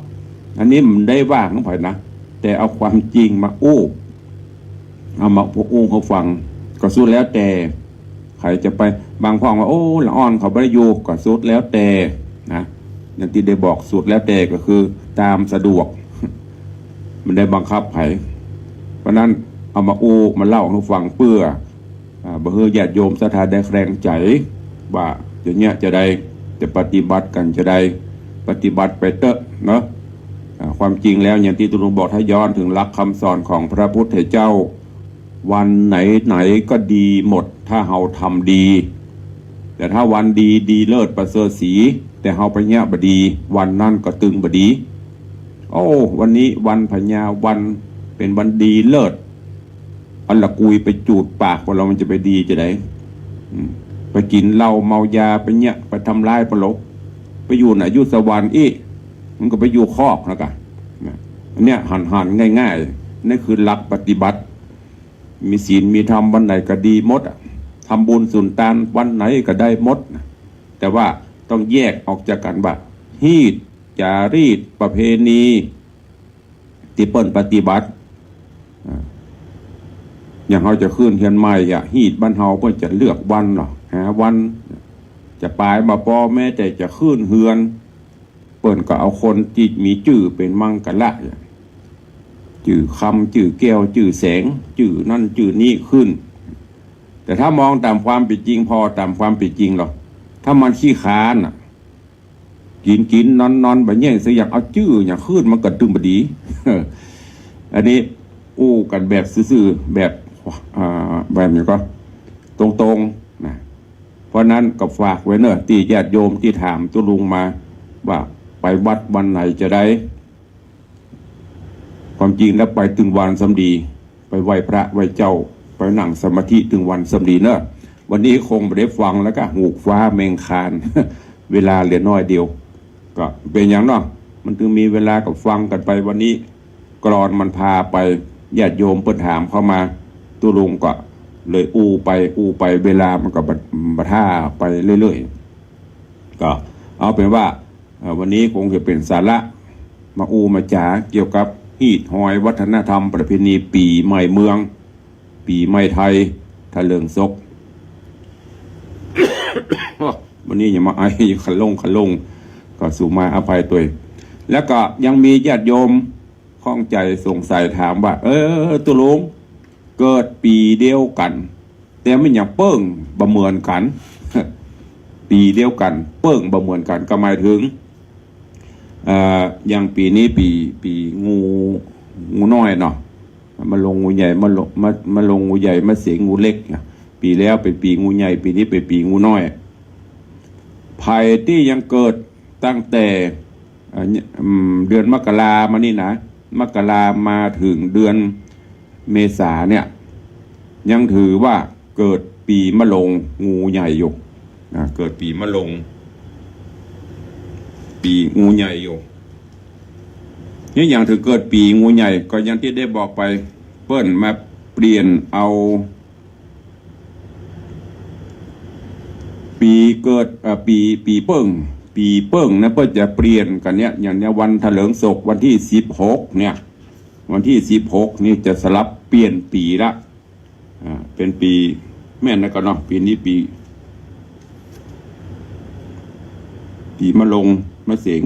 อันนี้มันได้ว่าของไผ่นะแต่เอาความจริงมาอู้เอามาอู้เขาฟังก็สุดแล้วแต่ใครจะไปบางพ่อว่าโอ้ละอ่อนเขาไม่ได้อยู่ก็สุดแล้วแต่นะอย่างที่ได้บอกสุดแล้วแต่ก็คือตามสะดวกมันได้บังคับไผ่เพราะนั้นเอามาอู้มาเล่าให้ฟังเพื่อบ่เฮือญาติโยมศรัทธาได้แรงใจว่าอย่างเงี้ยจะได้จะปฏิบัติกันจะได้ปฏิบัติไปเตอะเนาะความจริงแล้วอย่างที่ตุลงบอกถ้าย้อนถึงหลักคำสอนของพระพุทธเจ้าวันไหนไหนก็ดีหมดถ้าเฮาทำดีแต่ถ้าวันดีดีเลิศประเสริฐสีแต่เฮาไปเนี้ยบดีวันนั่นก็ตึงบดีโอ้วันนี้วันพญาวันเป็นวันดีเลิศอันละกุยไปจูดปากของเรามันจะไปดีจะได้ไปกินเหล้าเมายาไปเนี้ยไปทำร้ายปลกไปอยู่ไหนอยู่สวรรค์อีมันก็ไปอยู่คอกแล้วกันอันเนี้ยหันง่ายๆนี่คือหลักปฏิบัติมีศีลมีธรรมวันไหนก็ดีหมดทำบุญสุนทานวันไหนก็ได้หมดแต่ว่าต้องแยกออกจากกันว่าฮีตจารีตประเพณีที่เปิ้นปฏิบัติอย่างเขาจะขึ้นเฮียนใหม่ฮีตบ้านเฮาเปิ้นจะเลือกวันหรอหาวันจะปลายมาปอแม้แต่จะขึ้นเฮือนเปิ้นก็เอาคนที่มีชื่อเป็นมังกรละจื่อคำจื่อแก้วจื่อแสงจื่อนั่นจื่อนี้ขึ้นแต่ถ้ามองตามความเป็นจริงพอตามความเป็นจริงหรอถ้ามันขี้ค้านกินนอนแบบนี้สิอยากเอาจื่ออย่างขึ้นมันก็ตึงบดี อันนี้อู้กันแบบซื่อๆแบบแบบนี้ก็ตรงๆนะเพราะนั้นก็ฝากไว้เนอะที่ญาติโยมที่ถามตุลุงมาว่าไปวัดวันไหนจะได้ความจริงแล้วไปถึงวันสำดีไปไหว้พระไหว้เจ้าไปนั่งสมาธิถึงวันสำดีเนอะวันนี้คงไม่ได้ฟังแล้วก็หูฟ้าเมงคาน เวลาเหลือน้อยเดียวก็เป็นอย่างเนาะมันถึงมีเวลากับฟังกันไปวันนี้กรอนมันพาไปญาติโยมเปิดถามเข้ามาตุลุงก็เลยอู้ไปเวลามันก็บัท่าไปเรื่อยๆก็เอาเป็นว่าวันนี้คงจะเป็นสาระมาอู้มาจ๋าเกี่ยวกับฮีตหอยวัฒนธรรมประเพณีปีใหม่เมืองปีใหม่ไทยทะเลิงศก วันนี้อย่ามาไอ้ขลงก็สู่มาอภัยตัวแล้วก็ยังมีญาติโยมข้องใจสงสัยถามว่าตุลุงเกิดปีเดียวกันแต่ไม่อย่างเปิ้งประเมินกัน ปีเดียวกันเปิ้งประเมินกันก็หมายถึงอย่างปีนี้ปีงูน้อยเนาะมาลงงูใหญ่มาลงงูใหญ่มาเสียงูเล็กปีแล้วเป็นปีงูใหญ่ปีนี้เป็นปีงูน้อยภัยที่ยังเกิดตั้งแต่เดือนมกรามานี่นะมกรามาถึงเดือนเมษาเนี่ยยังถือว่าเกิดปีมะลงงูใหญ่อยู่เกิดปีมะลงปีงูใหญ่อยู่นี่อย่างถึงเกิดปีงูใหญ่ก็อย่างที่ได้บอกไปเปิ้นมาเปลี่ยนเอาปีเกิดปีเปิ้งนะเปิ้นจะเปลี่ยนกันเนี่ยอย่างเนี้ยวันถลิงศกวันที่16เนี่ยวันที่16นี่จะสลับเปลี่ยนปีละเป็นปีแม่นนะก็เนาะปีนี้ปีมะลงมะเสง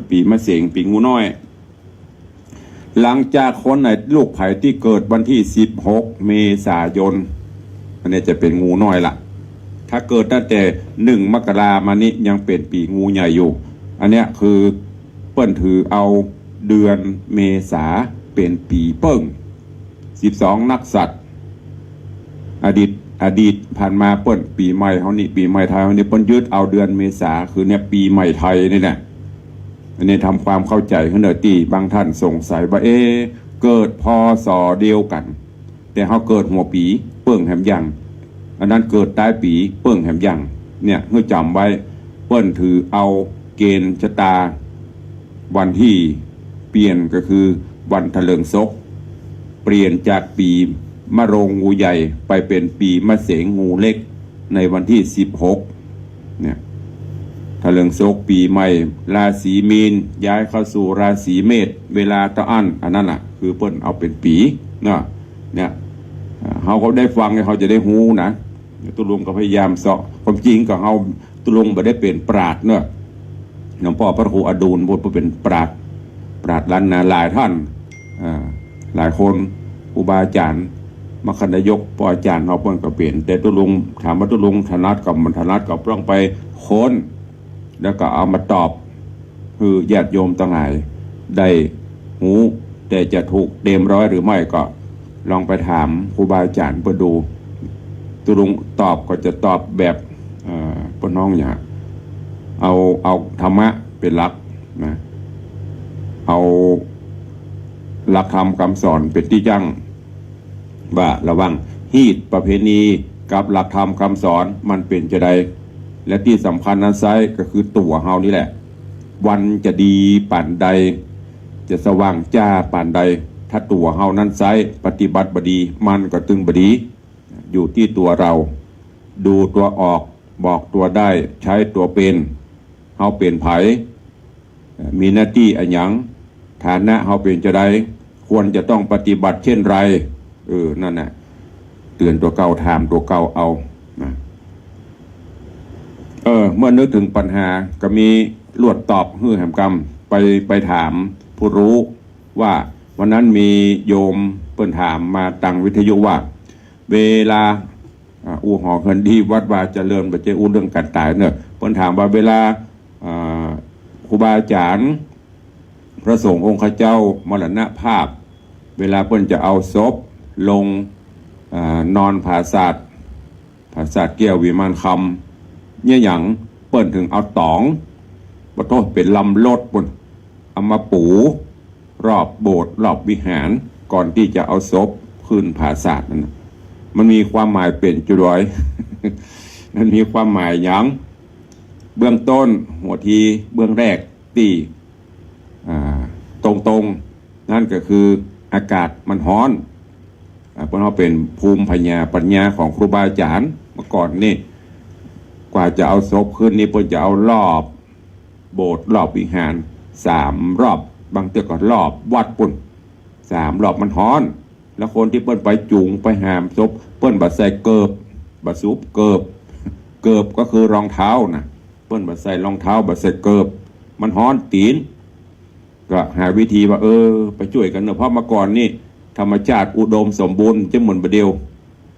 ปีมะเสงปีงูน้อยหลังจากคนไหนลูกไผ่ที่เกิดวันที่16เมษายนอันนี้จะเป็นงูน้อยละถ้าเกิดตั้งแต่1มกรามานี้ยังเป็นปีงูใหญ่อยู่อันเนี้ยคือเปิ้นถือเอาเดือนเมษาเป็นปีเปิ้ง12นักสัตว์อดีตผ่านมาเปิ้นปีใหม่เฮานี่ปีใหม่ไทยเฮานี่เปิ้นยึดเอาเดือนเมษาคือเนี่ยปีใหม่ไทยนี่แหละอันนี้ทำความเข้าใจขึ้นเด้อที่บางท่านสงสัยว่าเกิดพศเดียวกันแต่เฮาเกิดหัวปีเปิ้งแหมยังอันนั้นเกิดใต้ปีเปิ้งแหมยังเนี่ยเพื่อจำไว้เปิ้นถือเอาเกณฑ์ชะตาวันที่เปลี่ยนก็คือวันถลิงศกเปลี่ยนจากปีมะโรงงูใหญ่ไปเป็นปีมะเสงงูเล็กในวันที่16เนี่ยถ ถ้าเรื่องโศกปีใหม่ราศีมีนย้ายเข้าสู่ราศีเมษเวลาตะอั้นอันนั้นคือเปิ้นเอาเป็นปีเนาะเนี่ยเขาได้ฟังเขาจะได้ฮู้นะตุลุงก็พยายามเสาะความจริงก็เขาตุลุงบ่ได้เป็นปราชญ์เนาะหลวงพ่อพระครูอดูลบทเป็นปราชญ์ล้านนาหลายท่านหลายคนครูบาอาจารย์มคณายกปอาจารย์เขาเพิ่นก็เปลี่ยนแต่ตุลุงถามว่าตุลุงถนัดกับมันถนัดก็ต้องไปค้นแล้วก็เอามาตอบคือญาติโยมต่างหลายได้หูแต่จะถูกเต็มร้อยหรือไม่ก็ลองไปถามครูบาอาจารย์เพื่อดูตุลุงตอบก็จะตอบแบบปน้องอย่างเอาธรรมะเป็นหลักนะเอาหลักธรรมคำสอนเป็นที่ยั่งว่าระวังฮีตประเพณีกับหลักธรรมคำสอนมันเป็นจะใดและที่สำคัญนั้นไซก็คือตัวเฮานี่แหละวันจะดีป่านใดจะสว่างจ้าป่านใดถ้าตัวเฮานั้นไซปฏิบัติบดีมันก็ตึงบดีอยู่ที่ตัวเราดูตัวออกบอกตัวได้ใช้ตัวเป็นเฮาเป็นไผมีหน้าที่อันหยังฐานะเฮาเป็นจะใดควรจะต้องปฏิบัติเช่นไรนั่นน่ะเตือนตัวเก่าถามตัวเก่าเอานะเมื่อนึกถึงปัญหาก็มีลวดตอบแหมกรรมไปถามผู้รู้ว่าวันนั้นมีโยมเปิ้นถามมาตังวิทยุว่าเวลาอู่หอเงินดีวัดวาเจริญบัจเจอูเรื่องการตายเนี่ยเปิ้นถามว่าเวลาครูบาอาจารย์พระสงฆ์องค์ข้าเจ้ามรณภาพเวลาเปิ้นจะเอาศพลงนอนผาศาสตร์แก้ววิมานคำเนี่ยอย่างเปิ้นถึงเอาตองปะโทษเป็นลำรถปุ่นเอามาปูรอบโบสถ์รอบวิหารก่อนที่จะเอาศพขึ้นผาศาสตร์นั่นมันมีความหมายเป็นจุดร้อย มันมีความหมายอย่างเบื้องต้นหัวทีเบื้องแรกที่ตรงนั่นก็คืออากาศมันร้อนเพราะเราเป็นภูมิปัญญาของครูบาอาจารย์เมื่อก่อนนี่กว่าจะเอาศพขึ้นนี่เพิ่นจะเอารอบโบสถ์รอบวิหาร3 รอบบางเตือก็รอบวัดปุ่น3 รอบมันร้อนแล้วคนที่เปิ้นไปจูงไปหามศพเปิ้นบัดใส่เกิบบัดซุปเกิบก็คือรองเท้านะเปิ้นบัดใส่รองเท้าบัดใส่เกิบมันร้อนตีนก็หาวิธีว่าไปช่วยกันเนอะเพราะเมื่อก่อนนี่ธรรมชาติอุดมสมบูรณ์จะเหมือนประเดียว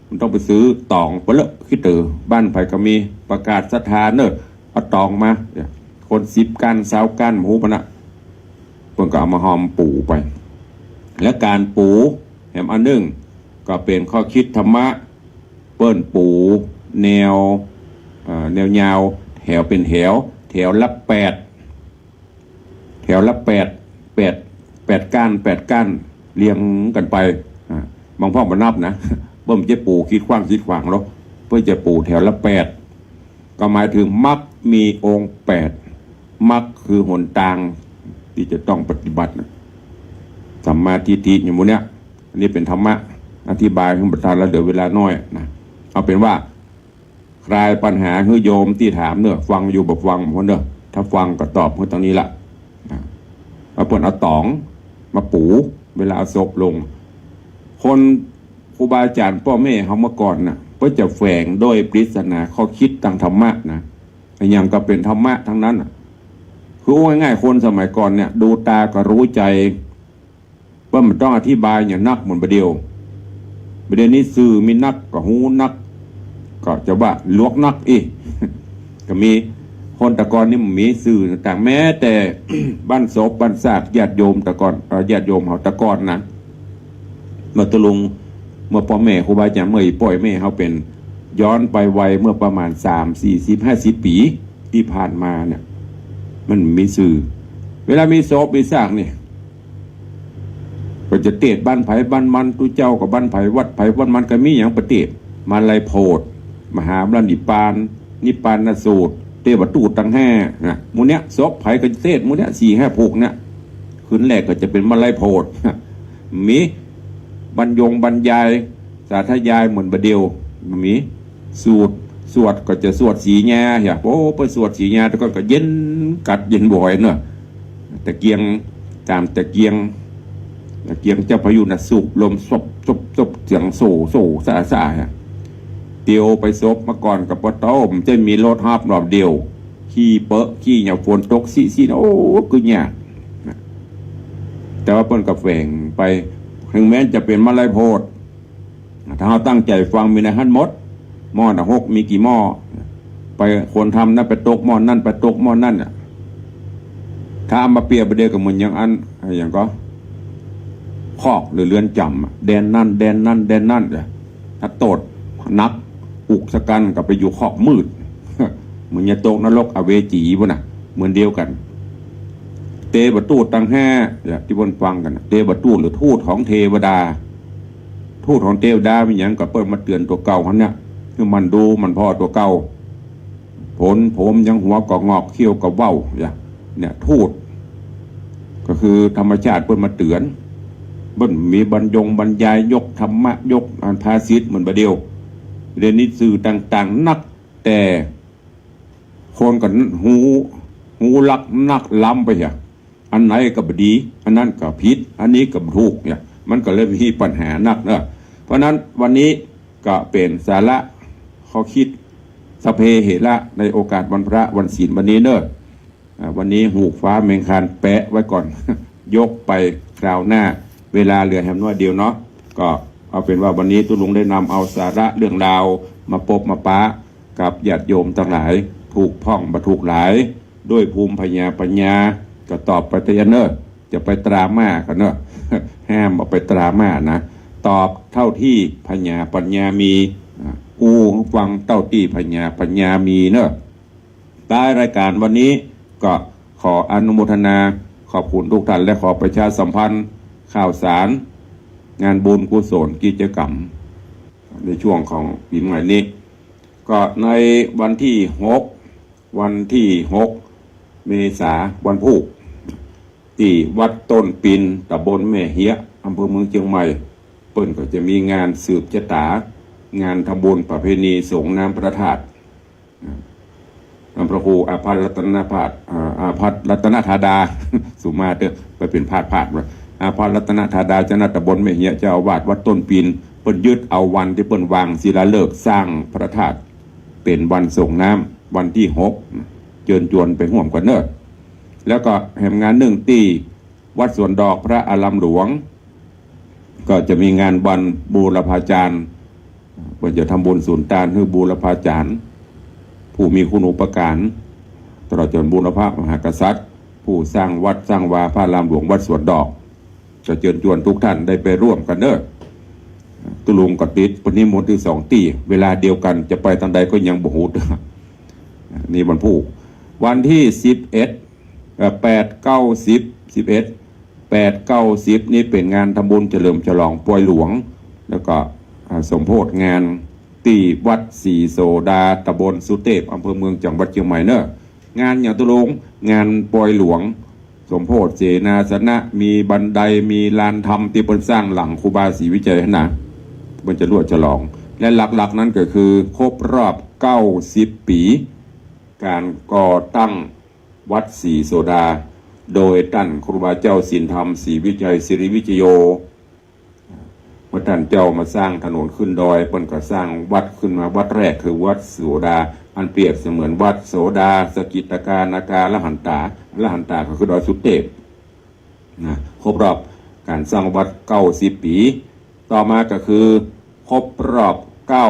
มันต้องไปซื้อตองไปเลอะขี้เต๋อบ้านไผ่ก็มีประกาศศรัทธาเนอะเอาตองมาคน10 ก้าน20 ก้านหมูปะนะเพิ่นก็เอามาหอมปูไปและการปูแถมอันหนึ่งก็เป็นข้อคิดธรรมะเปิ้นปูแนวยาวแถวเป็นแถวละ8ก้านเรียงกันไปบางพ่อมานับนะเพิ่มจะปูคิดขว้างแล้วเพื่อจะปูแถวละ8ก็หมายถึงมรรคมีองค์8มรรคคือหนทางที่จะต้องปฏิบัตินะสัมมาทิฏฐิอย่างพวกเนี้ยอันนี้เป็นธรรมะอธิบายขึ้นประธานแล้วเดี๋ยวเวลาน้อยนะเอาเป็นว่าคลายปัญหาคือโยมที่ถามเนอะฟังอยู่แบบฟังคนเนอะถ้าฟังก็ตอบคนตรงนี้ละมาเปิดเอาตองมาปูเวลาศพลงคนครูบาอาจารย์พ่อแม่เขาเมื่อก่อนน่ะก็จะแฝงด้วยปริศนาข้อคิดทางธรรมะนะอย่างก็เป็นธรรมะทั้งนั้นคือง่ายๆคนสมัยก่อนเนี่ยดูตาก็รู้ใจว่ามันต้องอธิบายอย่างนักเหมือนประเดียวนี้สื่อมีนักก็หูนักก็จะว่าลวกนักก็มีคนตะกอนนี่มันมีสื่อต่างแม้แต่ บ้านศพบ้านศาสตร์ญาติโยมตะกอนญาติโยมเขาตะกอนนะเมื่อตะลุงเมื่อพ่อแม่ครูบาอาจารย์เมื่อปล่อยแม่เขาเป็นย้อนไปวัยเมื่อประมาณ30-40-50 ปีที่ผ่านมาเนี่ยมันมีสื่อเวลามีศพมีซากนี่ก็จะเตะบ้านไผ่บ้านมันตุเจ้ากับบ้านไผ่วัดไผ่วัดมันก็มีอย่างประเทศมาลายโพดมหาบรนิปานนสูตรเทวตูตตั้ง5นะมูเนี้ยศพไผ่ก็เทศมูเนี้ย4-5 ผูกเนี่ยคืนแรกก็จะเป็นมาลายโพดมีบรรยายสาธยายเหมือนบะเดียวมีสูตร สวดก็จะสวดสีแง่อย่าโอ้ไปสวดสีแง่แต่ก็เย็นกัดเย็นบ่อยเนอะตะเกียงตามตะเกียงเจ้าพายุน่ะสูบลมซบเสียงโซ่ซาเตียวไปซบมาก่อนกับปะต้มจะมีรถฮาบรอบเดียวขี้เปอะขี้เหนียวฝนตกซีโอ้คือเนี่ยแต่ว่าเปิ้นกับแฝงไปถึงแม้จะเป็นมาลายโพดถ้าเราตั้งใจฟังมีในหันมดหม้อนะหกมีกี่หม้อไปคนทำนั่นไปตกหม้อนั่นไปตกหม้อนั่นอ่ะถ้ามาเปรียบเดียวกับมันอย่างก็คอกหรือเรือนจำแดนนั่นถ้าโตดนักอุกสกันกับไปอยู่คอกมืดเหมือนจะตกนรกอเวจีวะน่ะเหมือนเดียวกันเตบตูดตังแห่ที่บนฟังกันเตบตูดหรือทูตของเทวดาทูตของเทวดามีอย่างกับเปิดมาเตือนตัวเก่าเขาเนี่ยคือมันดูมันพอตัวเก่าผมยังหัวกงอกเขี้ยวกับเว้าเนี่ยทูตก็คือธรรมชาติเปิดมาเตือนเบิ้ลมีบรรยายยกธรรมะยกอันภาษิตเหมือนประเดียวเรียนนิสื่อต่างๆนักแต่คนกันหูลักนักล้ำไปอันไหนก็บดีอันนั้นก็ผิดอันนี้ก็ถูกมันก็เลยมีปัญหานักเพราะนั้นวันนี้ก็เป็นสาระข้อคิดสเพเหระในโอกาสวันพระวันศีลวันนี้วันนี้หูกฟ้าเมงคานแปะไว้ก่อน ยกไปคราวหน้าเวลาเหลือแฮมน้อยเดียวเนาะก็เอาเป็นว่าวันนี้ตุลุงได้นำเอาสาระเรื่องราวมาปบมาป้ากับญาติโยมทั้งหลายถูกพ่องมาถูกหลายด้วยภูมิปัญญาก็ตอบไปเตยเนอร์จะไปตรามากันเนอะ ห้ามเอาไปตรามานะตอบเท่าที่ปัญญามีฟังเท่าที่ปัญญามีเนอะได้รายการวันนี้ก็ขออนุโมทนาขอบคุณทุกท่านและขอประชาสัมพันธ์ข่าวสารงานบุญกุศลกิจกรรมในช่วงของปีใหม่นี้ก็ในวันที่6เมษายนวันพุธที่วัดต้นปินตำบลแม่เฮียอำเภอเมืองเชียงใหม่เปิ้นก็จะมีงานสืบชะตางานทำบุญประเพณีสงน้ำพระธาตุพระครูอาภัสรัตนธาดา สุมาเตอไปเป็นพาดอาภัสรัตนธาดาเจ้าหน้าตำบลแม่เฮียเจ้าอาวาสวัดต้นปินเปิ้นยึดเอาวันที่เปิ้นวางศิลาฤกษ์สร้างพระธาตุเป็นวันส่งน้ำวันที่6เชิญชวนไปร่วมกันเนอะแล้วก็แห่งงานหนึ่งที่วัดสวนดอกพระอารามหลวงก็จะมีงานวันบูรพาจารย์เพื่อจะทำบุญศูนย์ตานให้บูรพาจารย์ผู้มีคุณูปการตลอดจนบูรพามหากษัตริย์ผู้สร้างวัดสร้างวาพระอารามหลวงวัดสวนดอกจะเชิญชวนทุกท่านได้ไปร่วมกันเนอะตุลุงกติดปนิมนต์ที่2ตีเวลาเดียวกันจะไปทางใดก็ยังบ่ฮู้นี่วันพุธวันที่8 9 10 นี่เป็นงานทำบุญเฉลิมฉลองปอยหลวงแล้วก็สมโภชงานที่วัดศรีโสดาตำบลสุเทพอำเภอเมืองจังหวัดเชียงใหม่เนอะงานอย่างตุลุงงานปอยหลวงสมโภชเสนาสนะมีบันไดมีลานธรรมที่เปิ้นสร้างหลังครูบาศรีวิจัยนะเปิ้นจะรวดฉลองและหลักๆนั้นก็คือครบรอบ90 ปีการก่อตั้งวัดศรีโสดาโดยท่านครูบาเจ้าศีลธรรมศรีวิจัยศิริวิจโยเมื่อท่านเจ้ามาสร้างถนนขึ้นดอยเปิ้นก็สร้างวัดขึ้นมาวัดแรกคือวัดโสดาอันเปรียบเสมือนวัดโสดาสกิตกานาคาละหันตาก็คือดอยสุเทพนะครบรอบการสร้างวัด90 ปีต่อมาก็คือครบรอบ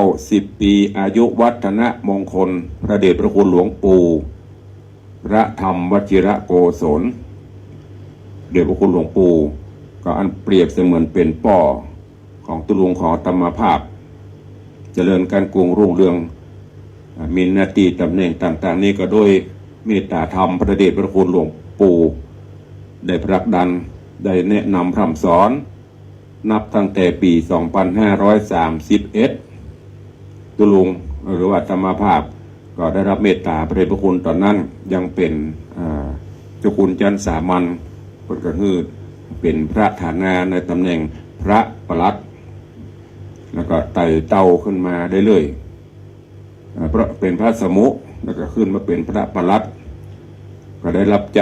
90 ปีอายุวัฒนมงคลพระเดชพระคุณหลวงปู่พระธรรมวชิระโกศลเดชพระคุณหลวงปู่ก็อันเปรียบเสมือนเป็นป่อของตุลุงของธรรมภาพเจริญการกรุงรุ่งเรืองมีหน้าที่ตำแหน่งต่างๆนี้ก็โดยเมตตาธรรมพระเดชพระคุณหลวงปู่ได้ผลักดันได้แนะนำพร่ำสอนนับตั้งแต่ปี2531ตุลุงหรือว่าธรรมภาพก็ได้รับเมตตาพระเดชพระคุณตอนนั้นยังเป็นเจ้าคุณจันทร์สามัญคนกระหืดเป็นพระฐานาในตำแหน่งพระปลัดแล้วก็ไต่เต้าขึ้นมาได้เลย เพราะเป็นพระสมุแล้วก็ขึ้นมาเป็นพระปลัดก็ได้รับใจ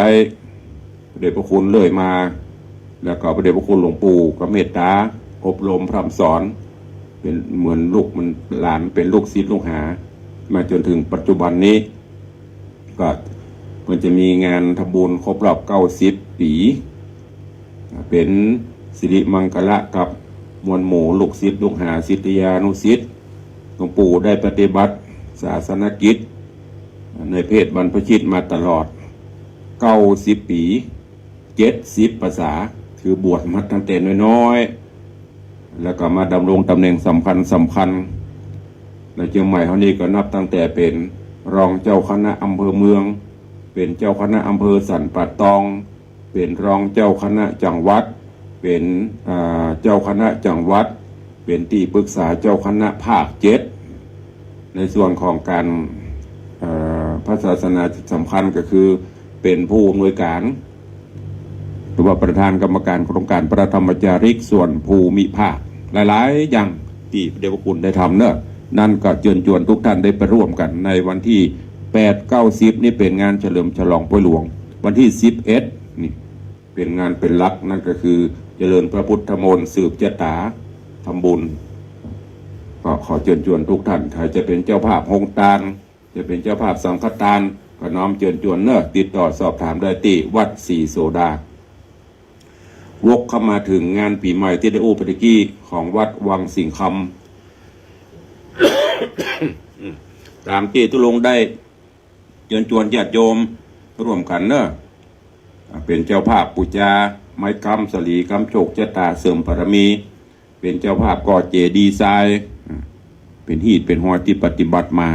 พระเดชพระคุณเลยมาแล้วก็พระเดชพระคุณหลวงปู่ก็เมตตาอบรมพร่ำสอนเป็นเหมือนลูกมันหลานเป็นลูกศิษย์ลูกหามาจนถึงปัจจุบันนี้ก็มันจะมีงานทำบุญครบรอบ90 ปีเป็นสิริมังคละกับมวลหมู่ลูกศิษย์ลูกหาศิษยานุศิษย์หลวงปู่ได้ปฏิบัติศาสนกิจในเพศบรรพชิตมาตลอด90 ปี70 ภาษาคือบวชมาตั้งแต่น้อยๆแล้วก็มาดำรงตำแหน่งสำคัญในเชียงใหม่เท่านี้ก็นับตั้งแต่เป็นรองเจ้าคณะอำเภอเมืองเป็นเจ้าคณะอำเภอสันป่าตองเป็นรองเจ้าคณะจังหวัดเป็นเจ้าคณะจังหวัดเป็นที่ปรึกษาเจ้าคณะภาค7ในส่วนของการพระศาสนาสำคัญก็คือเป็นผู้อำนวยการหรือว่าประธานกรรมการโครงการพระธรรมจาริกส่วนภูมิภาคหลายๆอย่างที่พระเดชพระคุณได้ทำเนอะนั่นก็เชิญชวนทุกท่านได้ไปร่วมกันในวันที่8 9 10นี่เป็นงานเฉลิมฉลองป่วยหลวงวันที่11นี่เป็นงานเป็นหลักนั่นก็คือเจริญพระพุทธมนต์สืบชะตาทำบุญก็ขอเชิญชวนทุกท่านใครจะเป็นเจ้าภาพหงตาลจะเป็นเจ้าภาพสังฆทานก็น้อมเชิญชวนเนอะติดต่อสอบถามได้ที่วัดศรีโสดาวกเข้ามาถึงงานปีใหม่ที่ได้อู้ปฏิกี้ของวัดวังสิงห์คำ ตามที่ทุลงได้เชิญชวนญาติโยมร่วมกันเนอะเป็นเจ้าภาพปูชาไม้กำสลีกำโชคชะตาเสริมบารมี เป็นเจ้าภาพก่อเจดีย์ทรายเป็นฮีดเป็นหอที่ปฏิบัติมา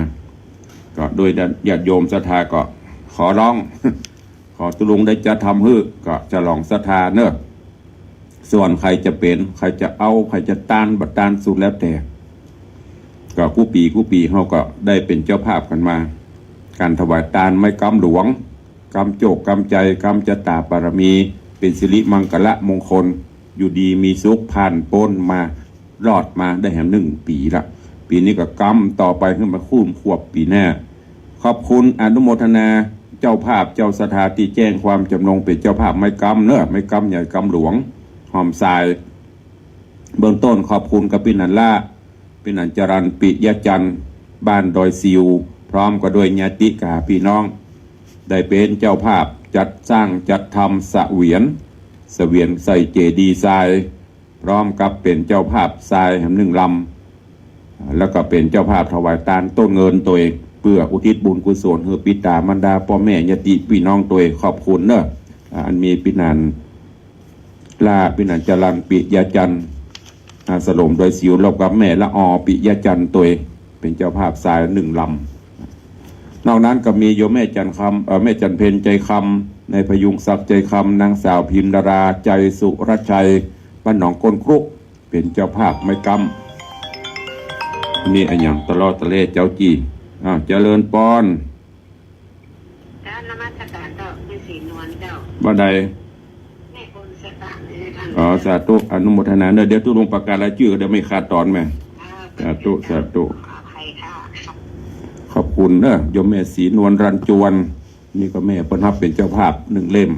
ก็โดยญาติโยมศรัทธาก็ขอร้อง ขอตุลุงได้จะทำฮื้อก็จะลองศรัทธาเนอะส่วนใครจะเป็นใครจะเอาใครจะต้านบัดต้านสุดแล้วแต่ก็กู้ปีเขาก็ได้เป็นเจ้าภาพกันมาการถวายทานไม่กำหลวงกำโจกกำใจกำจตาปารมีเป็นสิริมังคละมงคลอยู่ดีมีสุขผ่านพ้นมารอดมาได้แห่ง1 ปีละปีนี้ก็กำต่อไปขึ้นมาคูณขวบปีหน้าขอบคุณอนุโมทนาเจ้าภาพเจ้าสถาที่แจ้งความจำนงเป็นเจ้าภาพไม่กำเนอะไม่กำใหญ่กำหลวงหอมทรายเบื้องต้นขอบคุณกับปินันล่าปินันจรันปิยจันทร์บ้านดอยซิวพร้อมกับด้วยญาติกาพี่น้องได้เป็นเจ้าภาพจัดสร้างจัดทำเสวียนใส่เจดีย์ทรายพร้อมกับเป็นเจ้าภาพทรายแห่ง1 ลำแล้วก็เป็นเจ้าภาพถวายทานต้นเงินตัวเองเพื่ออุทิศบุญกุศลให้ปิตามารดาพ่อแม่ญาติพี่น้องตัวเองขอบคุณเนอะอันมีปินันจรันปิยจันทร์สลมโดยสิวรบกับแม่ละอปิยจันทร์ตัวเป็นเจ้าภาพทราย1 ลำนอกนั้นก็มีโยมแม่จันคำแม่จันเพนใจคำในพยุงศักดิ์ใจคำนางสาวพิมดาราใจสุรชัยบ้านหนองก้นครุกเป็นเจ้าภาพไม่กำนี่อันอย่างตลอดตะเลเจ้าจีเจริญปอนเจ้านมัสการเจ้าเป็นสีนวลเจ้าบ่ได้แม่คนสตางค์ในทางสาธุอนุโมทนาเดี๋ยวทุลงประกาศรายชื่อเดี๋ยวไม่ขาดตอนแม่สาธุขอบคุณเนอะโยมแม่ศรีนวลรันจวนนี่ก็แม่เพิ่นรับเป็นเจ้าภาพ1 เล่ม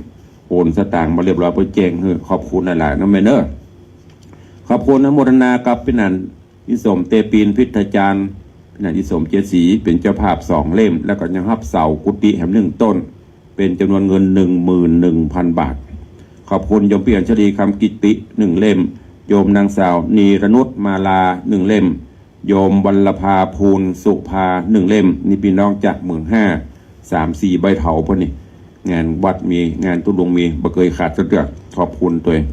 โอนสตางค์มาเรียบร้อยเพิ่นแจ้งขอบคุณหลายๆนะแม่เนอะขอบคุณอนุโมทนากับพี่นันอิสมเตปีนพิทยานพี่นันอิสมเจศรีเป็นเจ้าภาพ2 เล่มแล้วก็ยังรับเสากุฏิแห่ง1 ต้นเป็นจำนวนเงิน 11,000 บาทขอบคุณโยมเปี่ยนชลีคำกิติ1 เล่มโยมนางสาวนีรนุชมาลา1 เล่มโยมวัลภาภูลสุภา1 เล่มนี่พี่น้องจากเมือง3-4 ใบเถาพวกนี้งานวัดมีงานตุลงมีบ่เคยขาดสักเดือนขอบคุณตัวเอง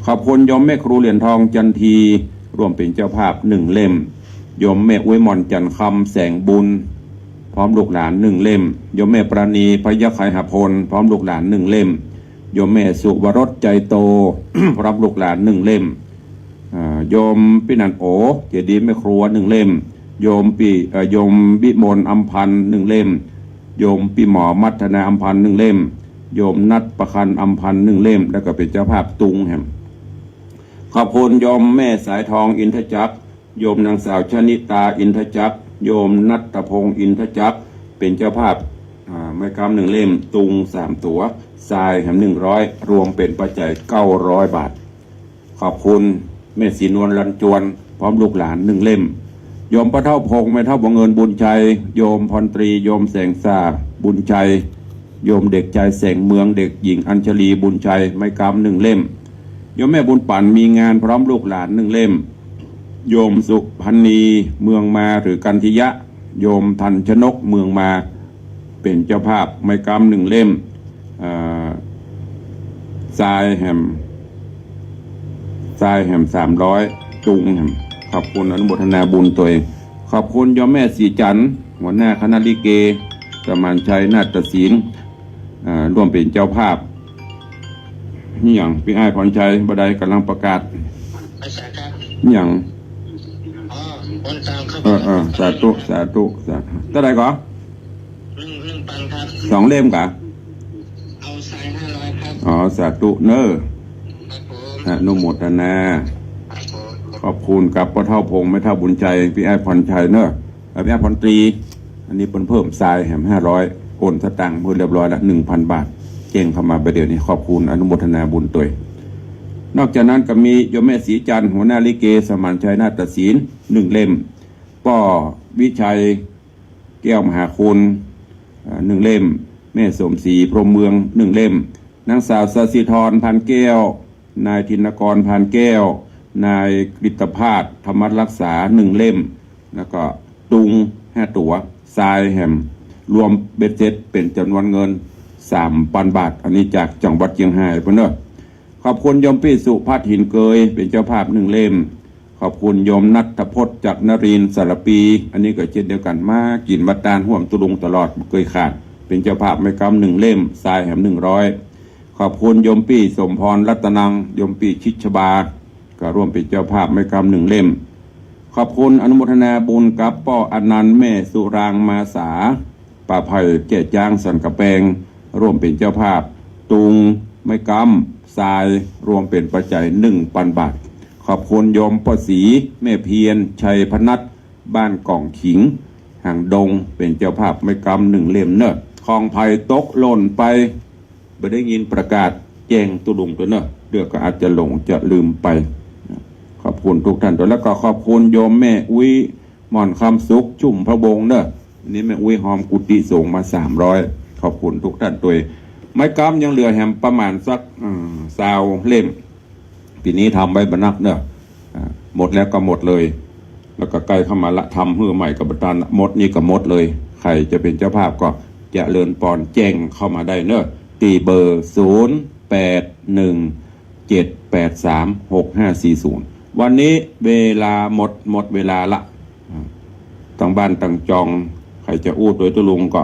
ขอบคุณโยมแม่ครูเหรียญทองจันทีร่วมเป็นเจ้าภาพ1 เล่มโยมแม่อวยมอนจันคำแสงบุญพร้อมลูกหลาน1 เล่มโยมแม่ปราณีพยาไคหพลพร้อมลูกหลาน1 เล่มโยมแม่สุวรสใจโต พร้อมลูกหลาน1 เล่มโยมปินันโอเจดีย์แม่ครัว1 เล่มโยมบิมลอัมพันธ์1 เล่มโยมปีหมอมัทนาอัมพันธ์1 เล่มโยมนัทประคันอัมพันธ์1 เล่มแล้วก็เป็นเจ้าภาพตุงแห่งขอบคุณโยมแม่สายทองอินทจักรโยมนางสาวชนิตาอินทจักร โยมนัตพงศ์อินทจักรเป็นเจ้าภาพไม้กำ1 เล่มตุง3 ตัวทรายแหม100รวมเป็นปัจจัย900 บาทขอบคุณแม่ศรีนวลลันจวนพร้อมลูกหลาน1 เล่มโยมพระเท่าพงศ์แม่เท่าบังเอิญบุญชัยโยมพรตรีโยมแสงสาบุญชัยโยมเด็กใจแสงเมืองเด็กหญิงอัญชลีบุญชัยไม้กำ1 เล่มโยมแม่บุญปั่นมีงานพร้อมลูกหลาน1 เล่มโยมสุพันนีเมืองมาหรือกันทิยะโยมทันชนกเมืองมาเป็นเจ้าภาพไม้กำ1 เล่มทรายแหม300จุงแหมขอบคุณอนุโมทนาบุญตัวเองขอบคุณโยมแม่สีจันทร์หัวหน้าคณะลิเกสมานชัยนาฏศิลป์ร่วมเป็นเจ้าภาพนี่อย่างพี่อ้ายพรชัยบดายกำลังประกาศนี่อย่างสาธุเท่าไหร่ก่อน1 ปันครับ 2 เล่มกะเอาทราย500ครับอ๋อสาธุเนอครับผมอนุโมทนาครับผม ขอบคุณกับพ่อเท่าพงษ์แม่เท่าบุญใจพี่ไอ้พรชัยเนอะพี่ไอ้พรตรีอันนี้เพิ่มทรายแหม500โอนสตังค์เพื่อเรียบร้อยละ 1,000 บาทเจ้งเข้ามาประเดี๋ยวนี้ขอบคุณอนุโมทนาบุญตัวนอกจากนั้นก็มีโยมแม่ศรีจันทร์หัวหน้าลิเกสมานชัยนาฏศิลป์1 เล่มป้อวิชัยแก้วมหาคุณ1 เล่มแม่สมศรีพรหมเมือง1 เล่มนางสาวสศิธรพันแก้วนายธินกรพันแก้วนายกฤตภาสธรรมรักษา1 เล่มแล้วก็ตุง5 ตัวทรายแหมรวมเบ็ดเสร็จเป็นจำนวนเงิน 3,000 บาทอันนี้จากจังหวัดเชียงรายเพื่อนเนอะขอบคุณโยมพี่สุภัทรหินเกยเป็นเจ้าภาพ1 เล่มขอบคุณโยมนัทพจน์จากนรินทร์สารปีอันนี้ก็เช่นเดียวกันมากินวัดตาลห่วมตุลุงตลอดเคยขาดเป็นเจ้าภาพไม้กำ1 เล่มทรายแหม100ขอบคุณโยมพี่สมพรรัตนังโยมพี่ชิชบาก็ร่วมเป็นเจ้าภาพไม้กำ1 เล่มขอบคุณอนุโมทนาบุญกับป้ออนันต์แม่สุรางมาสาป่าไผ่แก่จ้างสันกระแปงร่วมเป็นเจ้าภาพตุงไม้กำทรายรวมเป็นปัจจัย 1,000 บาทขอบคุณโยมป้อศรีแม่เพียรชัยพนัสบ้านกล่องขิงห่างดงเป็นเจ้าภาพไม้กำ1 เล่มเนอะคลองไผ่ตกหล่นไปไม่ได้ยินประกาศแจ้งตุลุงตัวเนอะเดี๋ยวก็อาจจะหลงจะลืมไปขอบคุณทุกท่านตัวแล้วก็ขอบคุณโยมแม่อุ้ยหม่อนคำสุขชุ่มพระบงเนอะนี่แม่อุ้ยหอมกุฏิส่งมา300ขอบคุณทุกท่านตัวไม้กำยังเหลือแหมประมาณสัก20 เล่มปีนี้ทำไว้บรรนักเนอะหมดแล้วก็หมดเลยแล้วก็ใกล้เข้ามาละทำเพื่อใหม่กับประธานหมดนี่ก็หมดเลยใครจะเป็นเจ้าภาพก็จะเลินปอนแจ้งเข้ามาได้เนอะตีเบอร์0817836540วันนี้เวลาหมดเวลาละต่างบ้านต่างจองใครจะอู้โดยตุลุงก็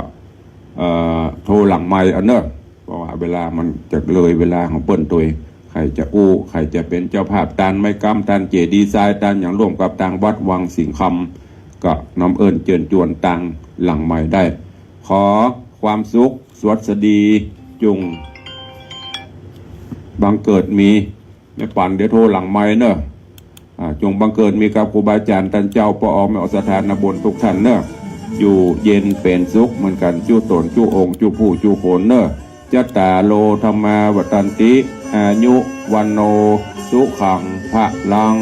โทรหลังไมค์เนอะเพราะว่าเวลามันจะเลยเวลาของเปิ้นตัวใครจะอู้ใครจะเป็นเจ้าภาพตานไม้กำตานเจดีไซน์ตานอย่างร่วมกับต่างวัดวังสิงห์คำก็น้ำเอิญเจิญจวนต่างหลังไมค์ได้ขอความสุขสวัสดีจุงบังเกิดมีไม่ปั่นเดี๋ยวโทรหลังไม้เนอะจงบังเกิดมีกับครูบาอาจารย์ท่านเจ้าปอแม่อสถานบนทุกท่านเนอะอยู่เย็นเป็นสุขเหมือนกันจู้ตนจู้องค์จู้ผู้จู้โคนเนอะจัตตาโลธรรมาวัตันติอายุวันโนสุขังพระลัง